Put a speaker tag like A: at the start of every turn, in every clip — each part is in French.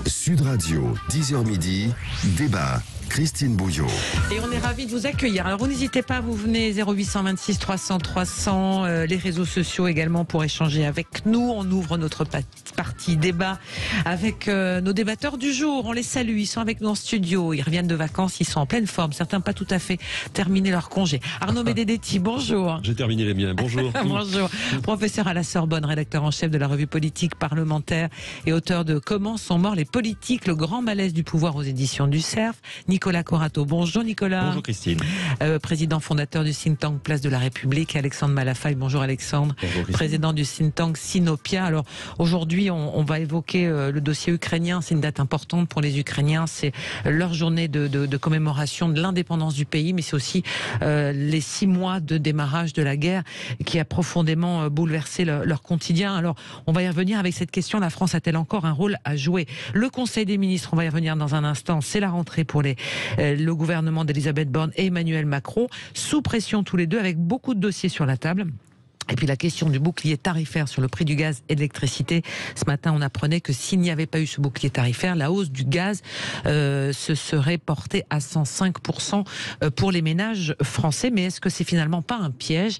A: Sud Radio, 10h midi, débat. Christine Bouillot.
B: Et on est ravis de vous accueillir. Alors, vous n'hésitez pas, vous venez 0826 300 300, les réseaux sociaux également pour échanger avec nous. On ouvre notre partie débat avec nos débatteurs du jour. On les salue, ils sont avec nous en studio. Ils reviennent de vacances, ils sont en pleine forme. Certains pas tout à fait terminé leur congé. Arnaud Benedetti, bonjour.
C: J'ai terminé les miens, bonjour.
B: Bonjour. Professeur à la Sorbonne, rédacteur en chef de la revue politique parlementaire et auteur de Comment sont morts les politiques, le grand malaise du pouvoir aux éditions du Cerf. Nicolas Corato. Bonjour Nicolas.
D: Bonjour Christine.
B: Président fondateur du think tank Place de la République. Alexandre Malafaille. Bonjour Alexandre.
D: Bonjour
B: Président du think tank Sinopia. Alors aujourd'hui on va évoquer le dossier ukrainien. C'est une date importante pour les Ukrainiens. C'est leur journée de commémoration de l'indépendance du pays, mais c'est aussi les 6 mois de démarrage de la guerre qui a profondément bouleversé leur quotidien. Alors on va y revenir avec cette question. La France a-t-elle encore un rôle à jouer? Le Conseil des ministres, on va y revenir dans un instant. C'est la rentrée pour le gouvernement d'Elisabeth Borne et Emmanuel Macron, sous pression tous les deux, avec beaucoup de dossiers sur la table. Et puis la question du bouclier tarifaire sur le prix du gaz et de l'électricité. Ce matin, on apprenait que s'il n'y avait pas eu ce bouclier tarifaire, la hausse du gaz se serait portée à 105% pour les ménages français. Mais est-ce que c'est finalement pas un piège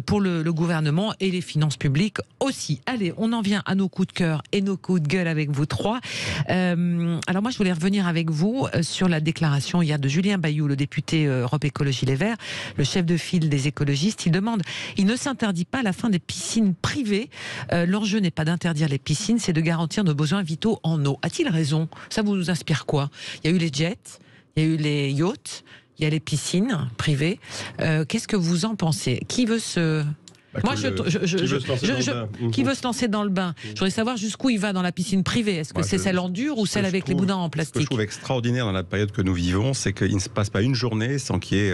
B: pour le gouvernement et les finances publiques aussi? Allez, on en vient à nos coups de cœur et nos coups de gueule avec vous trois. Alors moi, je voulais revenir avec vous sur la déclaration hier de Julien Bayou, le député Europe Écologie Les Verts, le chef de file des écologistes. Il ne s'interdit pas la fin des piscines privées. L'enjeu n'est pas d'interdire les piscines, c'est de garantir nos besoins vitaux en eau. A-t-il raison? Ça vous inspire quoi? Il y a eu les jets, il y a eu les yachts, il y a les piscines privées. Qu'est-ce que vous en pensez? Qui veut se... Moi, qui veut se lancer dans le bain? Je voudrais savoir jusqu'où il va dans la piscine privée. Est-ce que c'est celle en dur ou celle avec les boudins en plastique?
D: Ce que je trouve extraordinaire dans la période que nous vivons, c'est qu'il ne se passe pas une journée sans qu'il y ait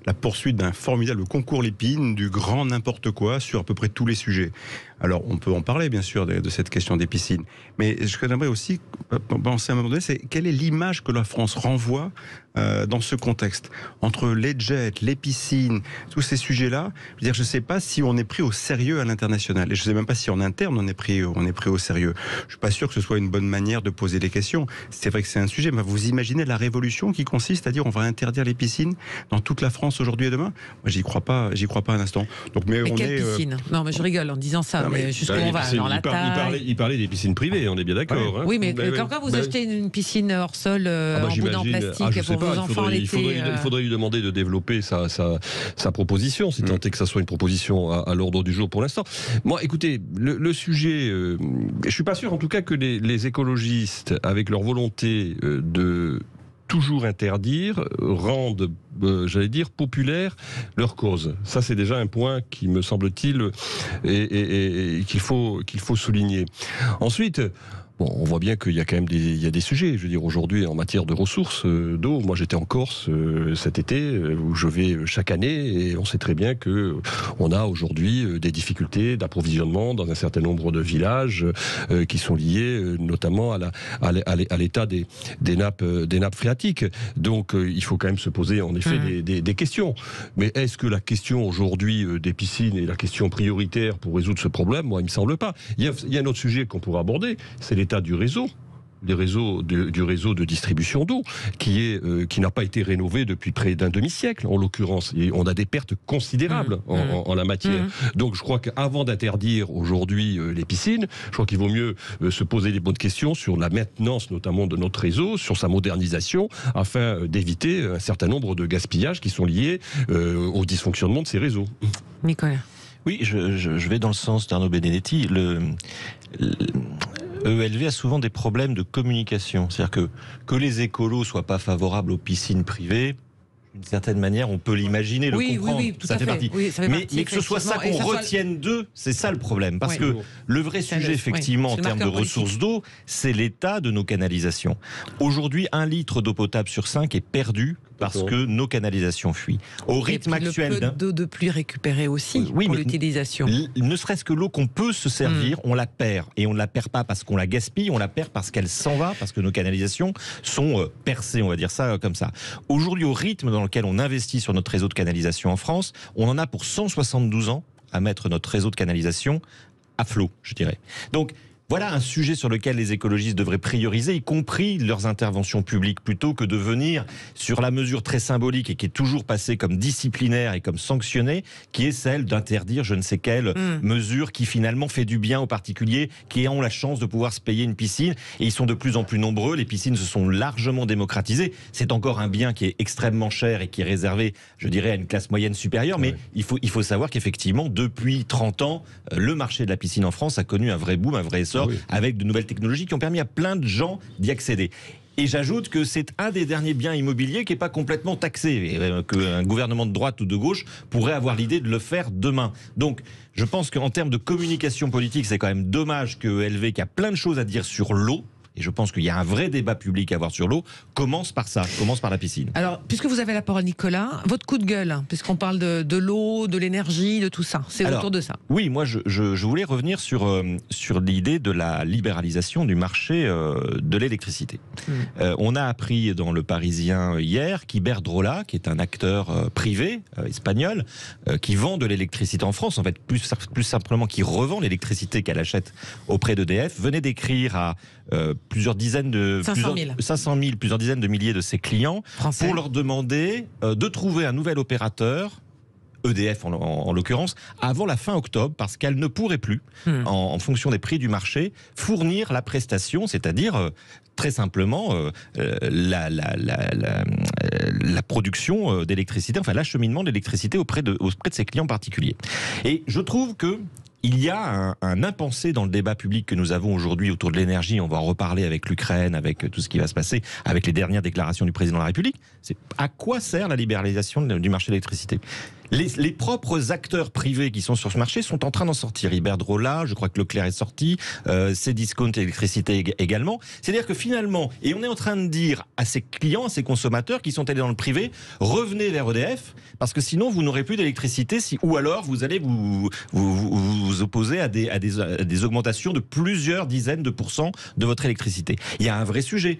D: la poursuite d'un formidable concours Lépine, du grand n'importe quoi sur à peu près tous les sujets. Alors, on peut en parler, bien sûr, de cette question des piscines. Mais ce que j'aimerais aussi penser à un moment donné, c'est quelle est l'image que la France renvoie dans ce contexte? Entre les jets, les piscines, tous ces sujets-là, je ne sais pas si on est pris au sérieux à l'international. Et je ne sais même pas si en interne, on est pris au sérieux. Je ne suis pas sûr que ce soit une bonne manière de poser les questions. C'est vrai que c'est un sujet, mais vous imaginez la révolution qui consiste à dire on va interdire les piscines dans toute la France aujourd'hui et demain? Moi, j'y crois pas un instant. Donc, mais
B: quelle piscine? Non, mais je rigole en disant ça. Mais jusqu'où on va dans la taille?
C: Il parlait des piscines privées, on est bien d'accord.
B: Oui, mais quand vous achetez une piscine hors sol en boudin en plastique pour vos enfants l'été...
C: Il faudrait lui demander de développer sa proposition, si tant est que ça soit une proposition à l'ordre du jour pour l'instant. Moi, écoutez, le sujet... je suis pas sûr, en tout cas, que les écologistes, avec leur volonté de toujours interdire, rendent, j'allais dire, populaire leur cause. Ça, c'est déjà un point qui me semble-t-il et qu'il faut souligner. Ensuite... Bon, on voit bien qu'il y a quand même des sujets. Je veux dire, aujourd'hui, en matière de ressources d'eau, moi j'étais en Corse cet été, où je vais chaque année, et on sait très bien que on a aujourd'hui des difficultés d'approvisionnement dans un certain nombre de villages qui sont liés notamment à l'état des nappes phréatiques. Donc, il faut quand même se poser en effet des questions. Mais est-ce que la question aujourd'hui des piscines est la question prioritaire pour résoudre ce problème? Moi, il me semble pas. Il y a un autre sujet qu'on pourrait aborder, c'est l'état du réseau. Du réseau de distribution d'eau qui n'a pas été rénové depuis près d'un demi-siècle en l'occurrence, et on a des pertes considérables en la matière. Donc je crois qu'avant d'interdire aujourd'hui les piscines, je crois qu'il vaut mieux se poser des bonnes questions sur la maintenance notamment de notre réseau, sur sa modernisation, afin d'éviter un certain nombre de gaspillages qui sont liés au dysfonctionnement de ces réseaux.
B: Nicolas.
E: Oui, je vais dans le sens d'Arnaud Benedetti. EELV a souvent des problèmes de communication. C'est-à-dire que les écolos soient pas favorables aux piscines privées, d'une certaine manière, on peut l'imaginer, le comprendre. Oui, tout
B: ça fait partie. Oui,
E: mais que ce soit ça qu'on retienne d'eux, c'est ça le problème. Parce que le vrai sujet, effectivement, en termes de ressources d'eau, c'est l'état de nos canalisations. Aujourd'hui, 1 litre d'eau potable sur 5 est perdu parce que nos canalisations fuient. Au rythme actuel...
B: Le peu d'eau de pluie récupérée aussi pour l'utilisation.
E: Ne serait-ce que l'eau qu'on peut se servir, on la perd. Et on ne la perd pas parce qu'on la gaspille, on la perd parce qu'elle s'en va, parce que nos canalisations sont percées, on va dire ça comme ça. Aujourd'hui, au rythme dans lequel on investit sur notre réseau de canalisation en France, on en a pour 172 ans à mettre notre réseau de canalisation à flot, je dirais. Donc, Voilà un sujet sur lequel les écologistes devraient prioriser, y compris leurs interventions publiques, plutôt que de venir sur la mesure très symbolique et qui est toujours passée comme disciplinaire et comme sanctionnée, qui est celle d'interdire je ne sais quelle mesure qui finalement fait du bien aux particuliers qui ont la chance de pouvoir se payer une piscine. Et ils sont de plus en plus nombreux, les piscines se sont largement démocratisées. C'est encore un bien qui est extrêmement cher et qui est réservé, je dirais, à une classe moyenne supérieure, mais il faut savoir qu'effectivement, depuis 30 ans, le marché de la piscine en France a connu un vrai boom, un vrai essor, avec de nouvelles technologies qui ont permis à plein de gens d'y accéder. Et j'ajoute que c'est un des derniers biens immobiliers qui n'est pas complètement taxé, et qu'un gouvernement de droite ou de gauche pourrait avoir l'idée de le faire demain. Donc, je pense qu'en termes de communication politique, c'est quand même dommage que LV, qui a plein de choses à dire sur l'eau, et je pense qu'il y a un vrai débat public à avoir sur l'eau, commence par ça, commence par la piscine. Alors,
B: puisque vous avez la parole, Nicolas, votre coup de gueule, puisqu'on parle de l'eau, de l'énergie, de tout ça, c'est autour de ça.
E: Oui, moi je voulais revenir sur l'idée de la libéralisation du marché de l'électricité. On a appris dans Le Parisien hier qu'Iberdrola, qui est un acteur privé espagnol, qui vend de l'électricité en France, en fait plus simplement qui revend l'électricité qu'elle achète auprès d'EDF, venait d'écrire à plusieurs dizaines de 500 000, plusieurs dizaines de milliers de ses clients français, pour leur demander de trouver un nouvel opérateur, EDF en l'occurrence, avant la fin octobre, parce qu'elle ne pourrait plus, en fonction des prix du marché, fournir la prestation, c'est-à-dire très simplement la production d'électricité, enfin l'acheminement d'électricité auprès de ses clients particuliers. Et je trouve que il y a un impensé dans le débat public que nous avons aujourd'hui autour de l'énergie. On va en reparler avec l'Ukraine, avec tout ce qui va se passer, avec les dernières déclarations du président de la République. C'est à quoi sert la libéralisation du marché de l'électricité ? Les propres acteurs privés qui sont sur ce marché sont en train d'en sortir. Iberdrola, je crois que Leclerc est sorti, Cdiscount Électricité également. C'est-à-dire que finalement, et on est en train de dire à ses clients, à ses consommateurs qui sont allés dans le privé, revenez vers EDF, parce que sinon vous n'aurez plus d'électricité, ou alors vous allez vous opposer à des augmentations de plusieurs dizaines de pourcents de votre électricité. Il y a un vrai sujet.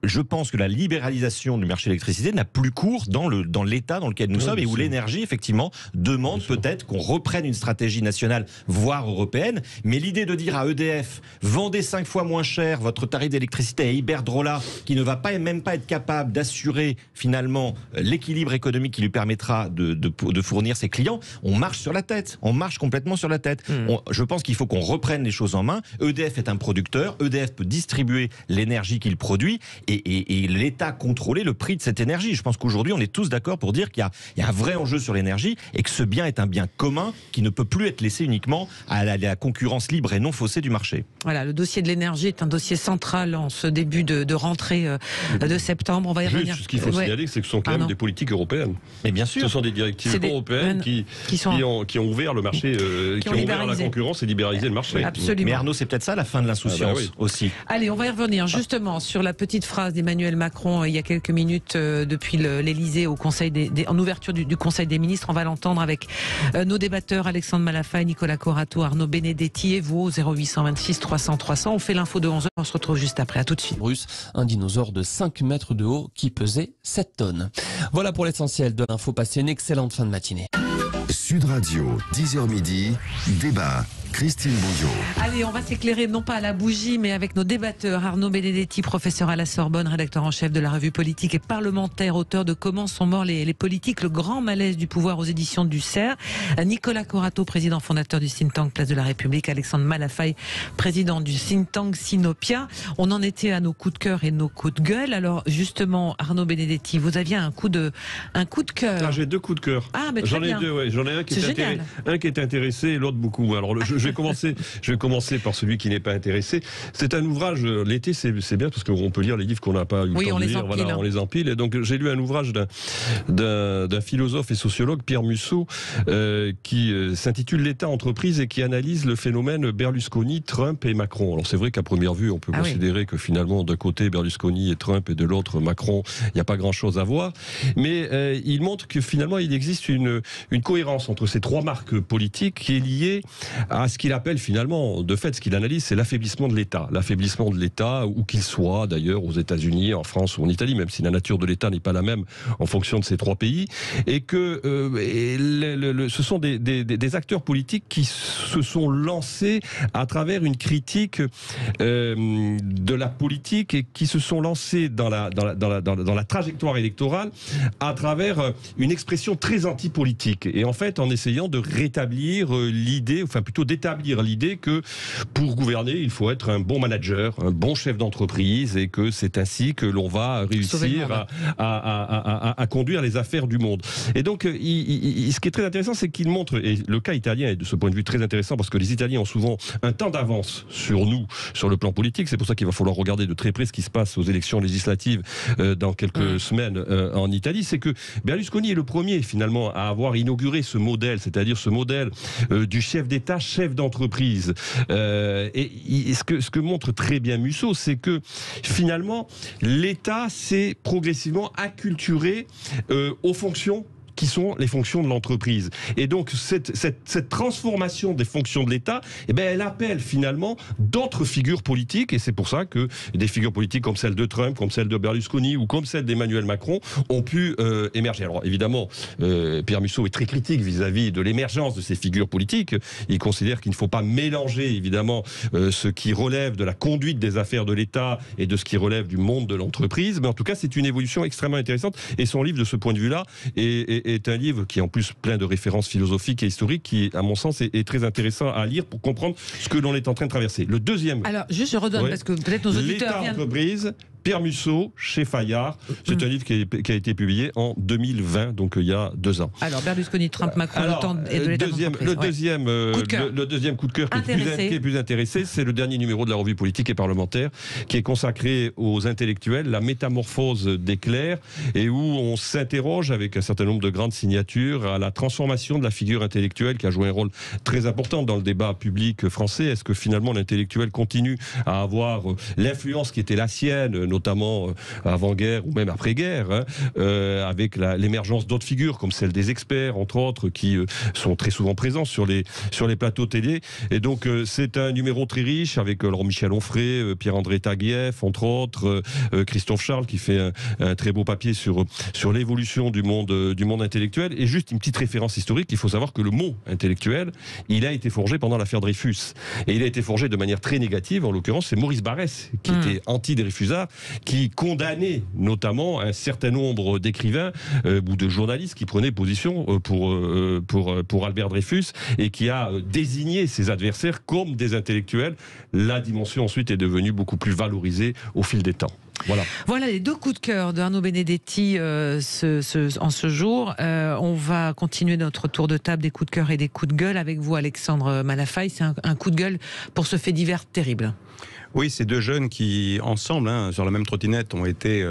E: Je pense que la libéralisation du marché de l'électricité n'a plus cours dans l'état dans lequel nous sommes et où l'énergie, effectivement, demande peut-être qu'on reprenne une stratégie nationale, voire européenne. Mais l'idée de dire à EDF, vendez 5 fois moins cher votre tarif d'électricité à Iberdrola, qui ne va même pas être capable d'assurer finalement l'équilibre économique qui lui permettra de fournir ses clients, on marche sur la tête. On marche complètement sur la tête. Je pense qu'il faut qu'on reprenne les choses en main. EDF est un producteur. EDF peut distribuer l'énergie qu'il produit. Et l'État contrôler le prix de cette énergie. Je pense qu'aujourd'hui, on est tous d'accord pour dire qu'il y a un vrai enjeu sur l'énergie et que ce bien est un bien commun qui ne peut plus être laissé uniquement à la concurrence libre et non faussée du marché.
B: Voilà, le dossier de l'énergie est un dossier central en ce début de rentrée de septembre. On va y revenir.
C: Ce qu'il faut signaler, c'est que ce sont quand même des politiques européennes.
E: Mais bien sûr.
C: Ce sont des directives européennes qui ont ouvert le marché, qui ont ouvert la concurrence et libéralisé le marché.
B: Absolument.
E: Mais Arnaud, c'est peut-être ça la fin de l'insouciance aussi.
B: Allez, on va y revenir justement sur la petite phrase d'Emmanuel Macron il y a quelques minutes depuis l'Elysée en ouverture du Conseil des ministres. On va l'entendre avec nos débatteurs Alexandre Malafaye, Nicolas Corato, Arnaud Benedetti et vous au 0826 300 300. On fait l'info de 11h, on se retrouve juste après. À tout de suite.
F: Russe, un dinosaure de 5 mètres de haut qui pesait 7 tonnes. Voilà pour l'essentiel de l'info. Passez une excellente fin de matinée.
A: Sud Radio, 10h midi, débat. Christine Boudiot.
B: Allez, on va s'éclairer non pas à la bougie, mais avec nos débatteurs. Arnaud Benedetti, professeur à la Sorbonne, rédacteur en chef de la revue politique et parlementaire, auteur de Comment sont morts les politiques, le grand malaise du pouvoir aux éditions du CERF. Nicolas Corato, président fondateur du think tank Place de la République. Alexandre Malafaye, président du think tank Sinopia. On en était à nos coups de cœur et nos coups de gueule. Alors justement, Arnaud Benedetti, vous aviez un coup de cœur.
C: J'ai 2 coups de cœur.
B: Ah, mais très bien.
C: J'en ai 2, ouais. J'en ai un qui est intéressé et l'autre beaucoup. Alors je vais commencer par celui qui n'est pas intéressé. C'est un ouvrage, l'été c'est bien parce qu'on peut lire les livres qu'on n'a pas eu le temps de lire. Voilà, on les empile. Et donc j'ai lu un ouvrage d'un philosophe et sociologue, Pierre Musso, qui s'intitule L'État entreprise et qui analyse le phénomène Berlusconi, Trump et Macron. Alors c'est vrai qu'à première vue, on peut considérer que finalement d'un côté Berlusconi et Trump et de l'autre Macron, il n'y a pas grand-chose à voir. Mais il montre que finalement il existe une cohérence entre ces 3 marques politiques qui est liée à ce qu'il appelle finalement, de fait, ce qu'il analyse, c'est l'affaiblissement de l'État. L'affaiblissement de l'État, où qu'il soit, d'ailleurs, aux États-Unis, en France ou en Italie, même si la nature de l'État n'est pas la même en fonction de ces trois pays, et que ce sont des acteurs politiques qui se sont lancés à travers une critique de la politique et qui se sont lancés dans la trajectoire électorale à travers une expression très anti-politique. Et en fait, en essayant de rétablir l'idée, enfin plutôt d'établir l'idée que pour gouverner, il faut être un bon manager, un bon chef d'entreprise, et que c'est ainsi que l'on va réussir à conduire les affaires du monde. Et donc, ce qui est très intéressant, c'est qu'il montre, et le cas italien est de ce point de vue très intéressant, parce que les Italiens ont souvent un temps d'avance sur nous, sur le plan politique. C'est pour ça qu'il va falloir regarder de très près ce qui se passe aux élections législatives dans quelques semaines en Italie. C'est que Berlusconi est le premier, finalement, à avoir inauguré ce modèle, c'est-à-dire ce modèle du chef d'État, chef d'entreprise. Et ce que montre très bien Musso, c'est que, finalement, l'État s'est progressivement acculturé aux fonctions qui sont les fonctions de l'entreprise. Et donc, cette transformation des fonctions de l'État, elle appelle finalement d'autres figures politiques, et c'est pour ça que des figures politiques comme celle de Trump, comme celle de Berlusconi, ou comme celle d'Emmanuel Macron, ont pu émerger. Alors, évidemment, Pierre Musso est très critique vis-à-vis de l'émergence de ces figures politiques. Il considère qu'il ne faut pas mélanger, évidemment, ce qui relève de la conduite des affaires de l'État et de ce qui relève du monde de l'entreprise. Mais en tout cas, c'est une évolution extrêmement intéressante, et son livre, de ce point de vue-là, est un livre qui est en plus plein de références philosophiques et historiques, qui, à mon sens, est très intéressant à lire pour comprendre ce que l'on est en train de traverser. Le deuxième...
B: Alors, juste je redonne, parce que peut-être nos auditeurs...
C: L'État-entreprise, Pierre Musso, chez Fayard. C'est un livre qui a été publié en 2020, donc il y a 2 ans.
B: Alors, Berlusconi, Trump, Macron, le temps et de l'État d'entreprise.
C: Le deuxième coup de cœur qui est plus intéressé, c'est le dernier numéro de la revue politique et parlementaire, qui est consacré aux intellectuels, la métamorphose des clercs, et où on s'interroge avec un certain nombre de grandes signatures à la transformation de la figure intellectuelle, qui a joué un rôle très important dans le débat public français. Est-ce que finalement l'intellectuel continue à avoir l'influence qui était la sienne, notamment avant-guerre ou même après-guerre, avec l'émergence d'autres figures comme celle des experts, entre autres, qui sont très souvent présents sur les plateaux télé. Et donc c'est un numéro très riche avec Michel Onfray, Pierre-André Taguieff, entre autres, Christophe Charles, qui fait un très beau papier sur l'évolution du monde intellectuel. Et juste une petite référence historique, il faut savoir que le mot intellectuel, il a été forgé pendant l'affaire Dreyfus. Et il a été forgé de manière très négative. En l'occurrence, c'est Maurice Barrès, qui était anti-Dreyfusard, qui condamnait notamment un certain nombre d'écrivains ou de journalistes qui prenaient position pour Albert Dreyfus, et qui a désigné ses adversaires comme des intellectuels. La dimension ensuite est devenue beaucoup plus valorisée au fil des temps.
B: Voilà les 2 coups de cœur d'Arnaud Benedetti en ce jour. On va continuer notre tour de table des coups de cœur et des coups de gueule avec vous, Alexandre Malafaille. C'est un coup de gueule pour ce fait divers terrible.
D: Oui, ces 2 jeunes qui, ensemble, sur la même trottinette, ont été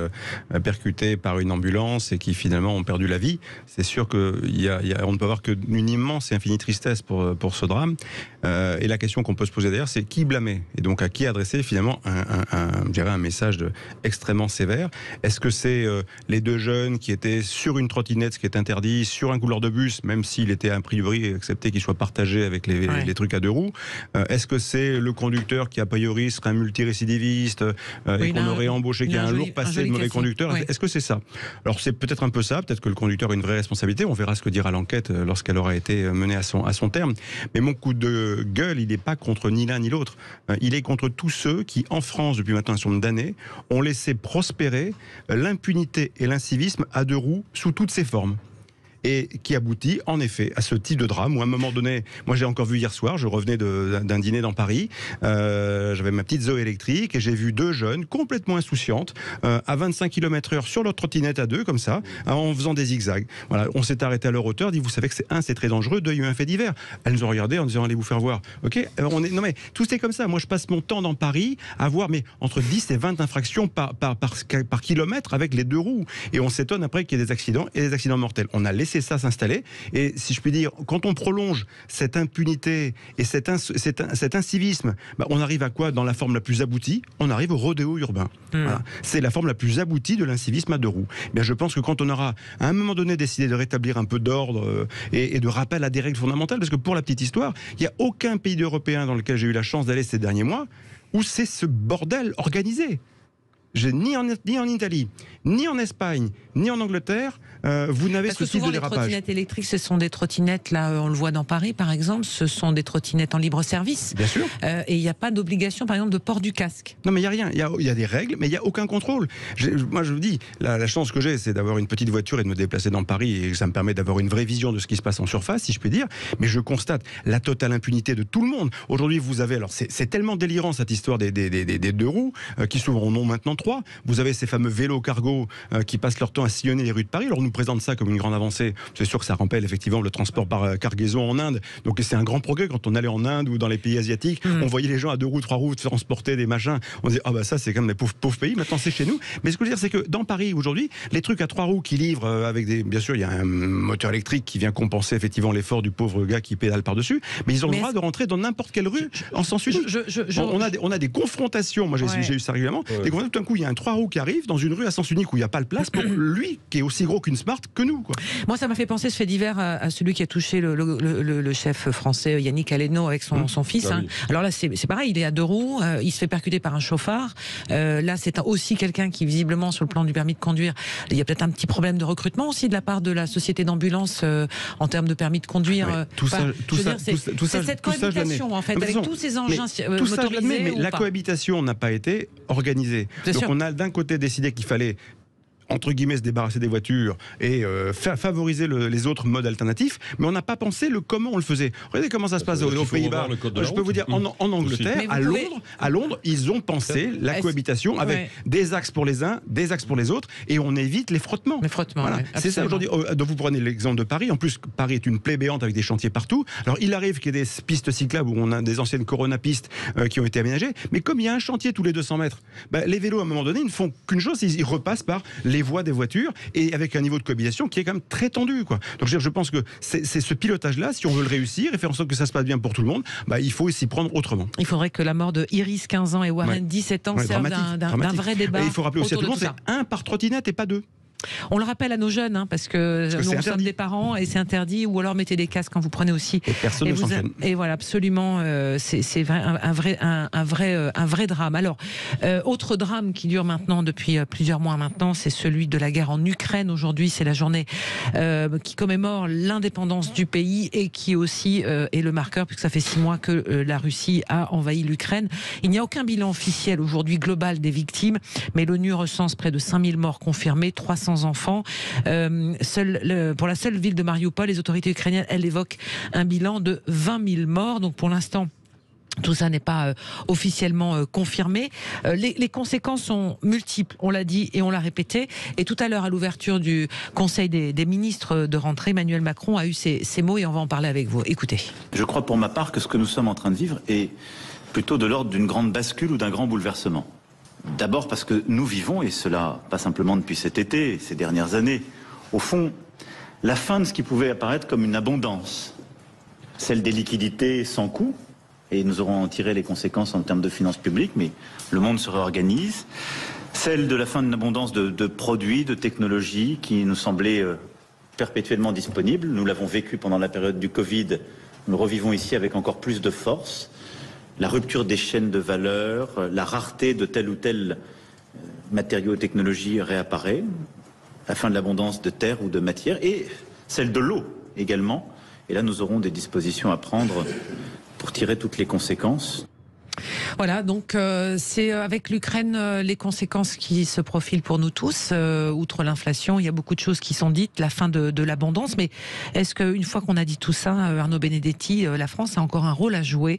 D: percutés par une ambulance et qui finalement ont perdu la vie. C'est sûr qu'on ne peut avoir qu'une immense et infinie tristesse pour ce drame. Et la question qu'on peut se poser d'ailleurs, c'est qui blâmer ? Et donc à qui adresser finalement un message extrêmement sévère ? Est-ce que c'est les 2 jeunes qui étaient sur une trottinette, ce qui est interdit, sur un couloir de bus, même s'il était a priori accepté qu'il soit partagé avec les trucs à 2 roues ? Est-ce que c'est le conducteur qui a priori serait un multirécidiviste et qu'on aurait embauché, qui a un lourd passé de mauvais conducteur? Est-ce que c'est ça? Alors c'est peut-être un peu ça, peut-être que le conducteur a une vraie responsabilité, on verra ce que dira l'enquête lorsqu'elle aura été menée à son terme. Mais mon coup de gueule, il n'est pas contre ni l'un ni l'autre. Il est contre tous ceux qui, en France, depuis maintenant un certain nombre d'années, ont laissé prospérer l'impunité et l'incivisme à 2 roues sous toutes ses formes. Et qui aboutit en effet à ce type de drame où à un moment donné, moi j'ai encore vu hier soir, je revenais d'un dîner dans Paris, j'avais ma petite Zoé électrique et j'ai vu 2 jeunes complètement insouciantes à 25 km/h sur leur trottinette à 2 comme ça, en faisant des zigzags. Voilà, on s'est arrêté à leur hauteur, dit vous savez que c'est très dangereux, 2 il y a eu un fait divers. Elles nous ont regardé en disant allez vous faire voir. Ok, non mais tout est comme ça. Moi je passe mon temps dans Paris à voir entre 10 et 20 infractions par kilomètre avec les 2 roues et on s'étonne après qu'il y ait des accidents et des accidents mortels. On a laissé laisser ça s'installer. Et si je puis dire, quand on prolonge cette impunité et cet incivisme, on arrive à quoi dans la forme la plus aboutie? On arrive au rodéo urbain. Voilà. C'est la forme la plus aboutie de l'incivisme à deux roues. Bien, je pense que quand on aura à un moment donné décidé de rétablir un peu d'ordre et de rappel à des règles fondamentales, parce que pour la petite histoire, il n'y a aucun pays européen dans lequel j'ai eu la chance d'aller ces derniers mois où c'est ce bordel organisé. Ni en Italie, ni en Espagne, ni en Angleterre, vous n'avez ce type de dérapage.
B: Les trottinettes électriques, ce sont des trottinettes, là, on le voit dans Paris, par exemple, ce sont des trottinettes en libre service.
D: Bien sûr.
B: Et il n'y a pas d'obligation, par exemple, de port du casque.
D: Non, mais il n'y a rien. Il y a des règles, mais il n'y a aucun contrôle. Moi, je vous dis, la chance que j'ai, c'est d'avoir une petite voiture et de me déplacer dans Paris, et ça me permet d'avoir une vraie vision de ce qui se passe en surface, si je puis dire. Mais je constate la totale impunité de tout le monde. Aujourd'hui, vous avez, alors c'est tellement délirant cette histoire des deux roues, qui souvent en ont maintenant 3. Vous avez ces fameux vélos cargo qui passent leur temps à sillonner les rues de Paris. Alors on nous présente ça comme une grande avancée. C'est sûr que ça rappelle effectivement le transport par cargaison en Inde. Donc c'est un grand progrès. Quand on allait en Inde ou dans les pays asiatiques, on voyait les gens à 2 roues, 3 roues transporter des machins. On disait ça c'est quand même des pauvres pays. Maintenant c'est chez nous. Mais ce que je veux dire, c'est que dans Paris aujourd'hui, les trucs à 3 roues qui livrent avec bien sûr il y a un moteur électrique qui vient compenser effectivement l'effort du pauvre gars qui pédale par dessus. Mais ils ont le droit de rentrer dans n'importe quelle rue en sens unique. On a des confrontations. Moi j'ai eu ça régulièrement. Et tout d'un coup il y a un 3 roues qui arrive dans une rue à sens unique où il n'y a pas de place pour lui qui est aussi gros qu'une Smart que nous, quoi.
B: Moi, ça m'a fait penser ce fait divers à celui qui a touché le chef français Yannick Aleno avec son fils.
C: Ah oui.
B: Alors là, c'est pareil, il est à 2 roues, il se fait percuter par un chauffard. Là, c'est aussi quelqu'un qui, visiblement, sur le plan du permis de conduire, il y a peut-être un petit problème de recrutement aussi de la part de la société d'ambulance en termes de permis de conduire. C'est cette cohabitation, en fait, avec tous ces engins motorisés.
D: Mais la cohabitation n'a pas été organisée. Donc on a d'un côté décidé qu'il fallait entre guillemets se débarrasser des voitures et favoriser les autres modes alternatifs, mais on n'a pas pensé le comment on le faisait. Regardez comment ça se passe aux Pays-Bas. Je peux vous dire, en Angleterre, à Londres, ils ont pensé la cohabitation avec des axes pour les uns, des axes pour les autres, et on évite les frottements.
B: Voilà.
D: C'est ça aujourd'hui. Donc vous prenez l'exemple de Paris. En plus, Paris est une plaie béante avec des chantiers partout. Alors il arrive qu'il y ait des pistes cyclables où on a des anciennes Corona-pistes qui ont été aménagées, mais comme il y a un chantier tous les 200 mètres, les vélos à un moment donné, ils ne font qu'une chose, ils repassent par les voies des voitures et avec un niveau de cohabitation qui est quand même très tendu, quoi. Donc je pense que c'est ce pilotage-là, si on veut le réussir et faire en sorte que ça se passe bien pour tout le monde, il faut s'y prendre autrement.
B: Il faudrait que la mort de Iris, 15 ans, et Warren, 17 ans, serve d'un vrai débat.
D: Et il faut rappeler aussi à tout le monde, c'est 1 par trottinette et pas 2.
B: On le rappelle à nos jeunes, parce que nous sommes des parents et c'est interdit, ou alors mettez des casques quand vous prenez aussi.
D: Et personne ne s'entraîne.
B: Et voilà, absolument, c'est un vrai drame. Alors, autre drame qui dure maintenant depuis plusieurs mois maintenant, c'est celui de la guerre en Ukraine. Aujourd'hui, c'est la journée qui commémore l'indépendance du pays et qui aussi est le marqueur, puisque ça fait 6 mois que la Russie a envahi l'Ukraine. Il n'y a aucun bilan officiel aujourd'hui global des victimes, mais l'ONU recense près de 5000 morts confirmés, 300 enfants. Pour la seule ville de Mariupol, les autorités ukrainiennes, elles évoquent un bilan de 20 000 morts. Donc pour l'instant, tout ça n'est pas officiellement confirmé. Les conséquences sont multiples, on l'a dit et on l'a répété. Et tout à l'heure, à l'ouverture du Conseil des ministres de rentrée, Emmanuel Macron a eu ces mots et on va en parler avec vous. Écoutez.
G: Je crois pour ma part que ce que nous sommes en train de vivre est plutôt de l'ordre d'une grande bascule ou d'un grand bouleversement. D'abord parce que nous vivons, et cela pas simplement depuis cet été, ces dernières années, au fond, la fin de ce qui pouvait apparaître comme une abondance, celle des liquidités sans coût, et nous aurons en tiré les conséquences en termes de finances publiques, mais le monde se réorganise, celle de la fin d'une abondance de produits, de technologies qui nous semblaient perpétuellement disponibles. Nous l'avons vécu pendant la période du Covid, nous le revivons ici avec encore plus de force. La rupture des chaînes de valeur, la rareté de tel ou tel matériau ou technologie réapparaît, la fin de l'abondance de terre ou de matière, et celle de l'eau également. Et là, nous aurons des dispositions à prendre pour tirer toutes les conséquences.
B: Voilà, donc c'est avec l'Ukraine les conséquences qui se profilent pour nous tous. Outre l'inflation, il y a beaucoup de choses qui sont dites, la fin de l'abondance. Mais est-ce qu'une fois qu'on a dit tout ça, Arnaud Benedetti, la France a encore un rôle à jouer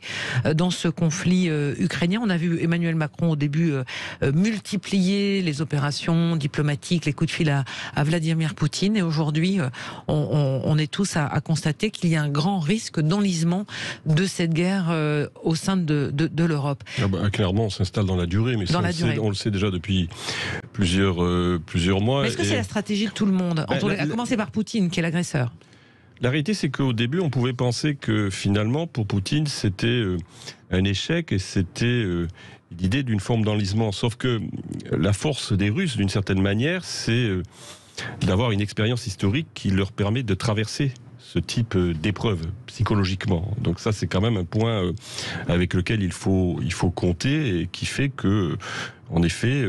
B: dans ce conflit ukrainien? On a vu Emmanuel Macron au début multiplier les opérations diplomatiques, les coups de fil à Vladimir Poutine. Et aujourd'hui, on est tous à constater qu'il y a un grand risque d'enlisement de cette guerre au sein de l'Europe. l'Europe.
C: Clairement, on s'installe dans la durée, mais on le sait déjà depuis plusieurs mois.
B: Mais est-ce que c'est la stratégie de tout le monde, à commencer par Poutine, qui est l'agresseur?
C: La réalité, c'est qu'au début, on pouvait penser que finalement, pour Poutine, c'était un échec et c'était l'idée d'une forme d'enlisement. Sauf que la force des Russes, d'une certaine manière, c'est d'avoir une expérience historique qui leur permet de traverser ce type d'épreuve psychologiquement. Donc ça, c'est quand même un point avec lequel il faut compter et qui fait que, en effet,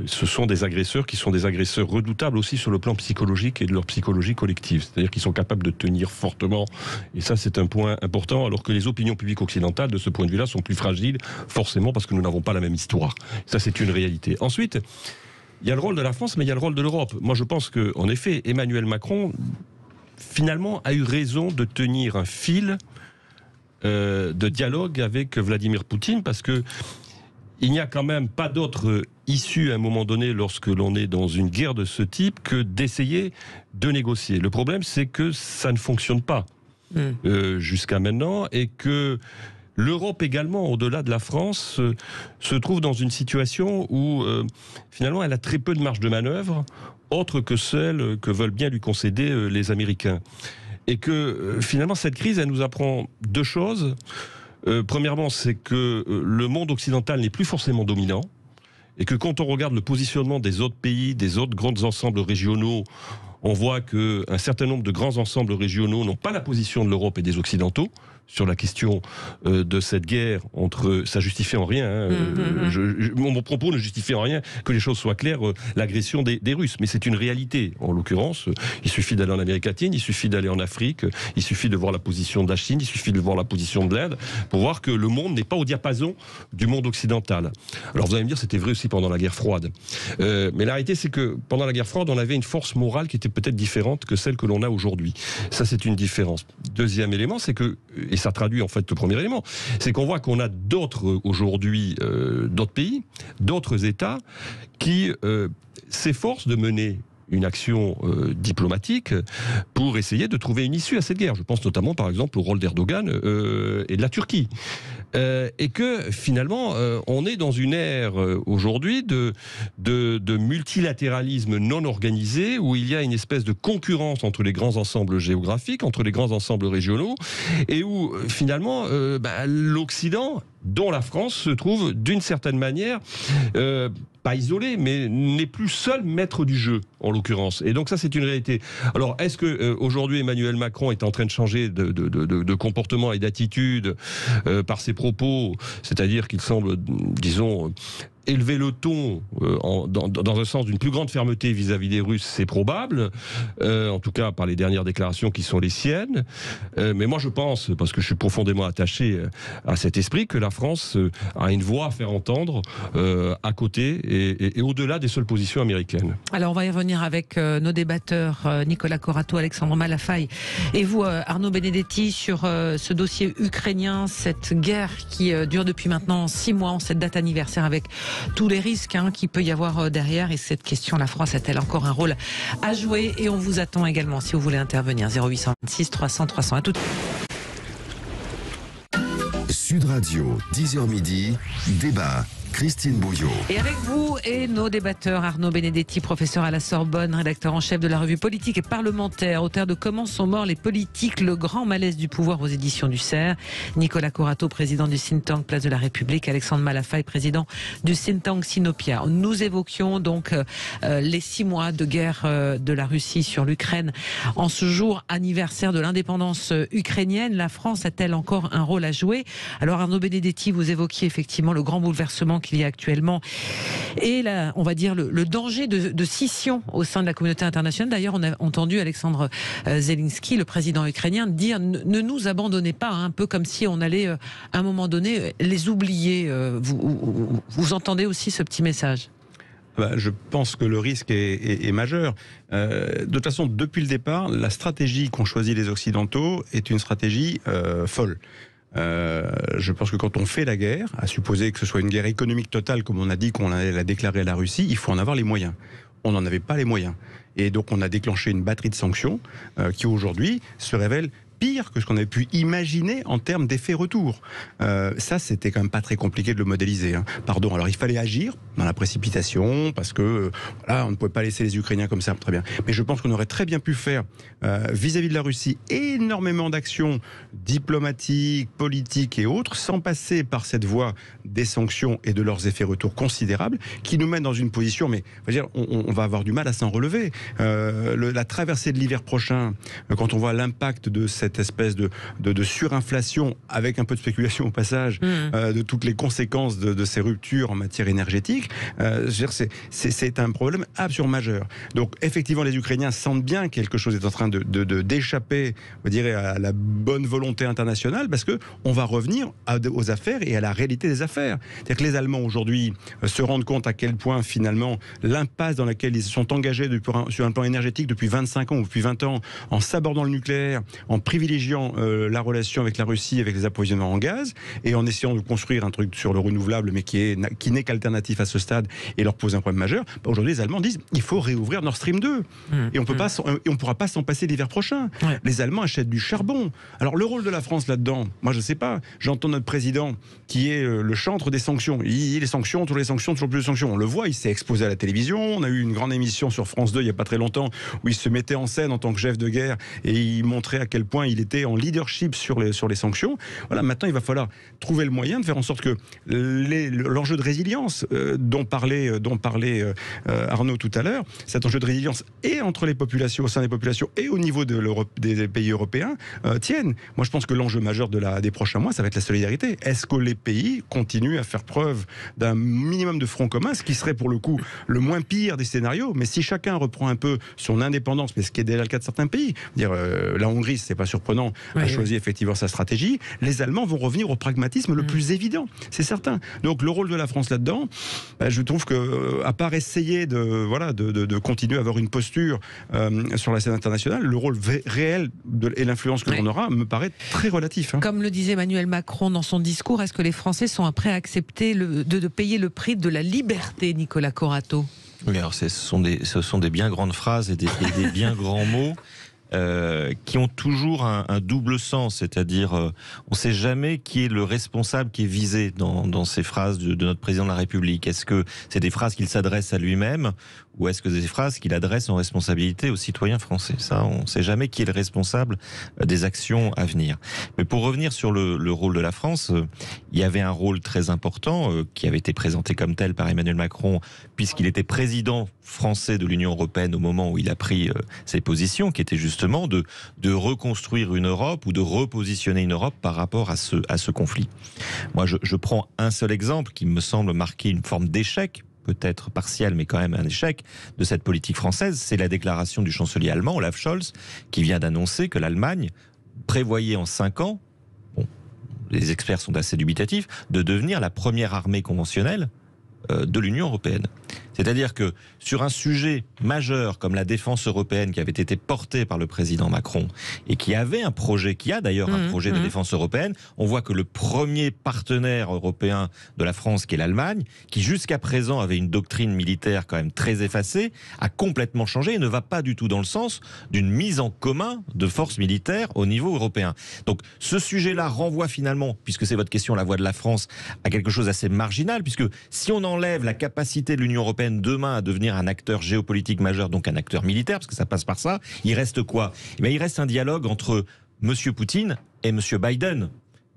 C: ce sont des agresseurs qui sont des agresseurs redoutables aussi sur le plan psychologique et de leur psychologie collective. C'est-à-dire qu'ils sont capables de tenir fortement. Et ça, c'est un point important, alors que les opinions publiques occidentales, de ce point de vue-là, sont plus fragiles, forcément parce que nous n'avons pas la même histoire. Ça, c'est une réalité. Ensuite, il y a le rôle de la France, mais il y a le rôle de l'Europe. Moi, je pense qu'en effet, Emmanuel Macron, finalement, a eu raison de tenir un fil de dialogue avec Vladimir Poutine, parce que il n'y a quand même pas d'autre issue à un moment donné lorsque l'on est dans une guerre de ce type que d'essayer de négocier. Le problème, c'est que ça ne fonctionne pas jusqu'à maintenant, et que l'Europe également, au-delà de la France, se trouve dans une situation où finalement elle a très peu de marge de manœuvre, autre que celle que veulent bien lui concéder les Américains. Et que finalement cette crise, elle nous apprend deux choses. Premièrement, c'est que le monde occidental n'est plus forcément dominant, et que quand on regarde le positionnement des autres pays, des autres grands ensembles régionaux, on voit qu'un certain nombre de grands ensembles régionaux n'ont pas la position de l'Europe et des Occidentaux sur la question de cette guerre entre... Ça justifie en rien, mon propos ne justifie en rien, que les choses soient claires, l'agression des Russes. Mais c'est une réalité. En l'occurrence, il suffit d'aller en Amérique latine, il suffit d'aller en Afrique, il suffit de voir la position de la Chine, il suffit de voir la position de l'Inde, pour voir que le monde n'est pas au diapason du monde occidental. Alors vous allez me dire, c'était vrai aussi pendant la guerre froide. Mais la réalité, c'est que pendant la guerre froide, on avait une force morale qui était peut-être différente que celle que l'on a aujourd'hui. Ça, c'est une différence. Deuxième élément, c'est que, et ça traduit en fait le premier élément, c'est qu'on voit qu'on a d'autres aujourd'hui, d'autres pays, d'autres États qui s'efforcent de mener une action diplomatique pour essayer de trouver une issue à cette guerre. Je pense notamment par exemple au rôle d'Erdogan et de la Turquie. Et que finalement on est dans une ère aujourd'hui de multilatéralisme non organisé, où il y a une espèce de concurrence entre les grands ensembles géographiques, entre les grands ensembles régionaux, et où finalement l'Occident, dont la France, se trouve d'une certaine manière pas isolé, mais n'est plus seul maître du jeu, en l'occurrence. Et donc ça, c'est une réalité. Alors, est-ce que aujourd'hui Emmanuel Macron est en train de changer de comportement et d'attitude par ses propos, c'est-à-dire qu'il semble, disons, élever le ton dans un sens d'une plus grande fermeté vis-à-vis des Russes, c'est probable, en tout cas par les dernières déclarations qui sont les siennes. Mais moi je pense, parce que je suis profondément attaché à cet esprit, que la France a une voix à faire entendre à côté et au-delà des seules positions américaines.
B: Alors on va y revenir avec nos débatteurs, Nicolas Corato, Alexandre Malafaille et vous, Arnaud Benedetti, sur ce dossier ukrainien, cette guerre qui dure depuis maintenant 6 mois, en cette date anniversaire, avec tous les risques qu'il peut y avoir derrière. Et cette question, la France a-t-elle encore un rôle à jouer? Et on vous attend également si vous voulez intervenir. 0826 300 300. À tout.
A: Sud Radio, 10h midi, débat. Christine Bouillot.
B: Et avec vous et nos débatteurs, Arnaud Benedetti, professeur à la Sorbonne, rédacteur en chef de la revue Politique et Parlementaire, auteur de Comment sont morts les politiques, le grand malaise du pouvoir aux éditions du CERF, Nicolas Corato, président du think tank Place de la République, Alexandre Malafaille, président du think tank Sinopia. Nous évoquions donc les 6 mois de guerre de la Russie sur l'Ukraine. En ce jour anniversaire de l'indépendance ukrainienne, la France a-t-elle encore un rôle à jouer? Alors Arnaud Benedetti, vous évoquiez effectivement le grand bouleversement qu'il y a actuellement et là, on va dire le danger de scission au sein de la communauté internationale. D'ailleurs, on a entendu Alexandre Zelensky, le président ukrainien, dire ne nous abandonnez pas, un peu comme si on allait à un moment donné les oublier. Vous entendez aussi ce petit message?
D: Je pense que le risque est majeur. De toute façon, depuis le départ, la stratégie qu'ont choisie les Occidentaux est une stratégie folle. Je pense que quand on fait la guerre, à supposer que ce soit une guerre économique totale, comme on a dit qu'on allait la déclarer à la Russie, il faut en avoir les moyens. On n'en avait pas les moyens. Et donc on a déclenché une batterie de sanctions qui aujourd'hui se révèlent pire que ce qu'on avait pu imaginer en termes d'effet retour. Ça, c'était quand même pas très compliqué de le modéliser. Pardon. Alors, il fallait agir dans la précipitation parce que voilà, on ne pouvait pas laisser les Ukrainiens comme ça. Très bien. Mais je pense qu'on aurait très bien pu faire vis-à-vis de la Russie énormément d'actions diplomatiques, politiques et autres, sans passer par cette voie des sanctions et de leurs effets retour considérables, qui nous mènent dans une position, mais on va avoir du mal à s'en relever. La traversée de l'hiver prochain, quand on voit l'impact de cette espèce de surinflation, avec un peu de spéculation au passage, de toutes les conséquences de ces ruptures en matière énergétique, c'est un problème absolument majeur. Donc effectivement, les Ukrainiens sentent bien que quelque chose est en train d'échapper, on dirait, à la bonne volonté internationale, parce que on va revenir aux affaires et à la réalité des affaires. C'est-à-dire que les Allemands aujourd'hui se rendent compte à quel point finalement l'impasse dans laquelle ils se sont engagés sur un plan énergétique depuis 25 ans ou depuis 20 ans, en s'abordant le nucléaire, en privilégiant la relation avec la Russie, avec les approvisionnements en gaz, et en essayant de construire un truc sur le renouvelable, mais qui n'est qu'alternatif à ce stade, et leur pose un problème majeur. Aujourd'hui, les Allemands disent il faut réouvrir Nord Stream 2. Et on ne pourra pas s'en passer l'hiver prochain. Ouais. Les Allemands achètent du charbon. Alors le rôle de la France là-dedans, moi je ne sais pas. J'entends notre président qui est le chantre des sanctions. Les sanctions, toujours plus de sanctions. On le voit, il s'est exposé à la télévision. On a eu une grande émission sur France 2 il n'y a pas très longtemps où il se mettait en scène en tant que chef de guerre et il montrait à quel point il était en leadership sur les sanctions. Voilà, maintenant il va falloir trouver le moyen de faire en sorte que l'enjeu de résilience dont parlait Arnaud tout à l'heure, cet enjeu de résilience et entre les populations, au sein des populations et au niveau des pays européens tiennent. Moi je pense que l'enjeu majeur des prochains mois, ça va être la solidarité. Est-ce que les pays continuent à faire preuve d'un minimum de front commun, ce qui serait pour le coup le moins pire des scénarios, mais si chacun reprend un peu son indépendance, mais ce qui est déjà le cas de certains pays, la Hongrie, c'est pas surprenant, a choisi effectivement sa stratégie, les Allemands vont revenir au pragmatisme le plus évident, c'est certain. Donc le rôle de la France là-dedans, je trouve que à part essayer de continuer à avoir une posture sur la scène internationale, le rôle réel et l'influence que l'on aura me paraît très relatif.
B: Comme le disait Emmanuel Macron dans son discours, est-ce que les Français sont prêts à accepter de payer le prix de la liberté, Nicolas Corato?
E: Oui, alors ce sont des bien grandes phrases et des bien grands mots. Qui ont toujours un double sens, c'est-à-dire on ne sait jamais qui est le responsable qui est visé dans ces phrases de notre président de la République. Est-ce que c'est des phrases qu'il s'adresse à lui-même ou est-ce que c'est des phrases qu'il adresse en responsabilité aux citoyens français? Ça, on ne sait jamais qui est le responsable des actions à venir. Mais pour revenir sur le rôle de la France, il y avait un rôle très important qui avait été présenté comme tel par Emmanuel Macron puisqu'il était président français de l'Union européenne au moment où il a pris ses positions, qui était justement de reconstruire une Europe ou de repositionner une Europe par rapport à ce conflit. Moi, je prends un seul exemple qui me semble marquer une forme d'échec, peut-être partiel, mais quand même un échec de cette politique française, c'est la déclaration du chancelier allemand, Olaf Scholz, qui vient d'annoncer que l'Allemagne prévoyait en 5 ans, les experts sont assez dubitatifs, de devenir la première armée conventionnelle de l'Union européenne. C'est-à-dire que sur un sujet majeur comme la défense européenne qui avait été porté par le président Macron et qui avait un projet, qui a d'ailleurs un projet de défense européenne, on voit que le premier partenaire européen de la France, qui est l'Allemagne, qui jusqu'à présent avait une doctrine militaire quand même très effacée, a complètement changé et ne va pas du tout dans le sens d'une mise en commun de forces militaires au niveau européen. Donc ce sujet-là renvoie finalement, puisque c'est votre question, la voix de la France, à quelque chose d'assez marginal, puisque si on enlève la capacité de l'Union européenne demain à devenir un acteur géopolitique majeur, donc un acteur militaire, parce que ça passe par ça, il reste quoi? Il reste un dialogue entre M. Poutine et M. Biden.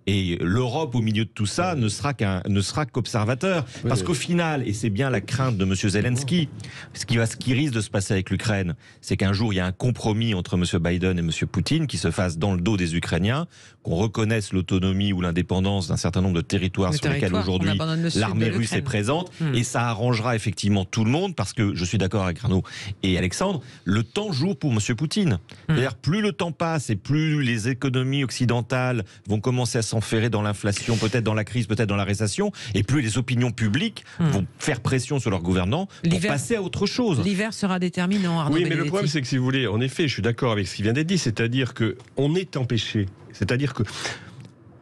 E: Et l'Europe, au milieu de tout ça, ne sera qu'observateur. Parce qu'au final, et c'est bien la crainte de M. Zelensky, ce qui risque de se passer avec l'Ukraine, c'est qu'un jour, il y a un compromis entre M. Biden et M. Poutine qui se fasse dans le dos des Ukrainiens, qu'on reconnaisse l'autonomie ou l'indépendance d'un certain nombre de territoires sur lesquels aujourd'hui l'armée russe est présente. Et ça arrangera effectivement tout le monde, parce que je suis d'accord avec Arnaud et Alexandre, le temps joue pour M. Poutine. C'est-à-dire, plus le temps passe et plus les économies occidentales vont commencer à s'enferrer dans l'inflation, peut-être dans la crise, peut-être dans la récession, et plus les opinions publiques vont faire pression sur leurs gouvernants pour passer à autre chose.
B: L'hiver sera déterminant, Arnaud.
C: Oui, mais le problème, c'est que si vous voulez, en effet, je suis d'accord avec ce qui vient d'être dit, c'est-à-dire qu'on est empêché. C'est-à-dire que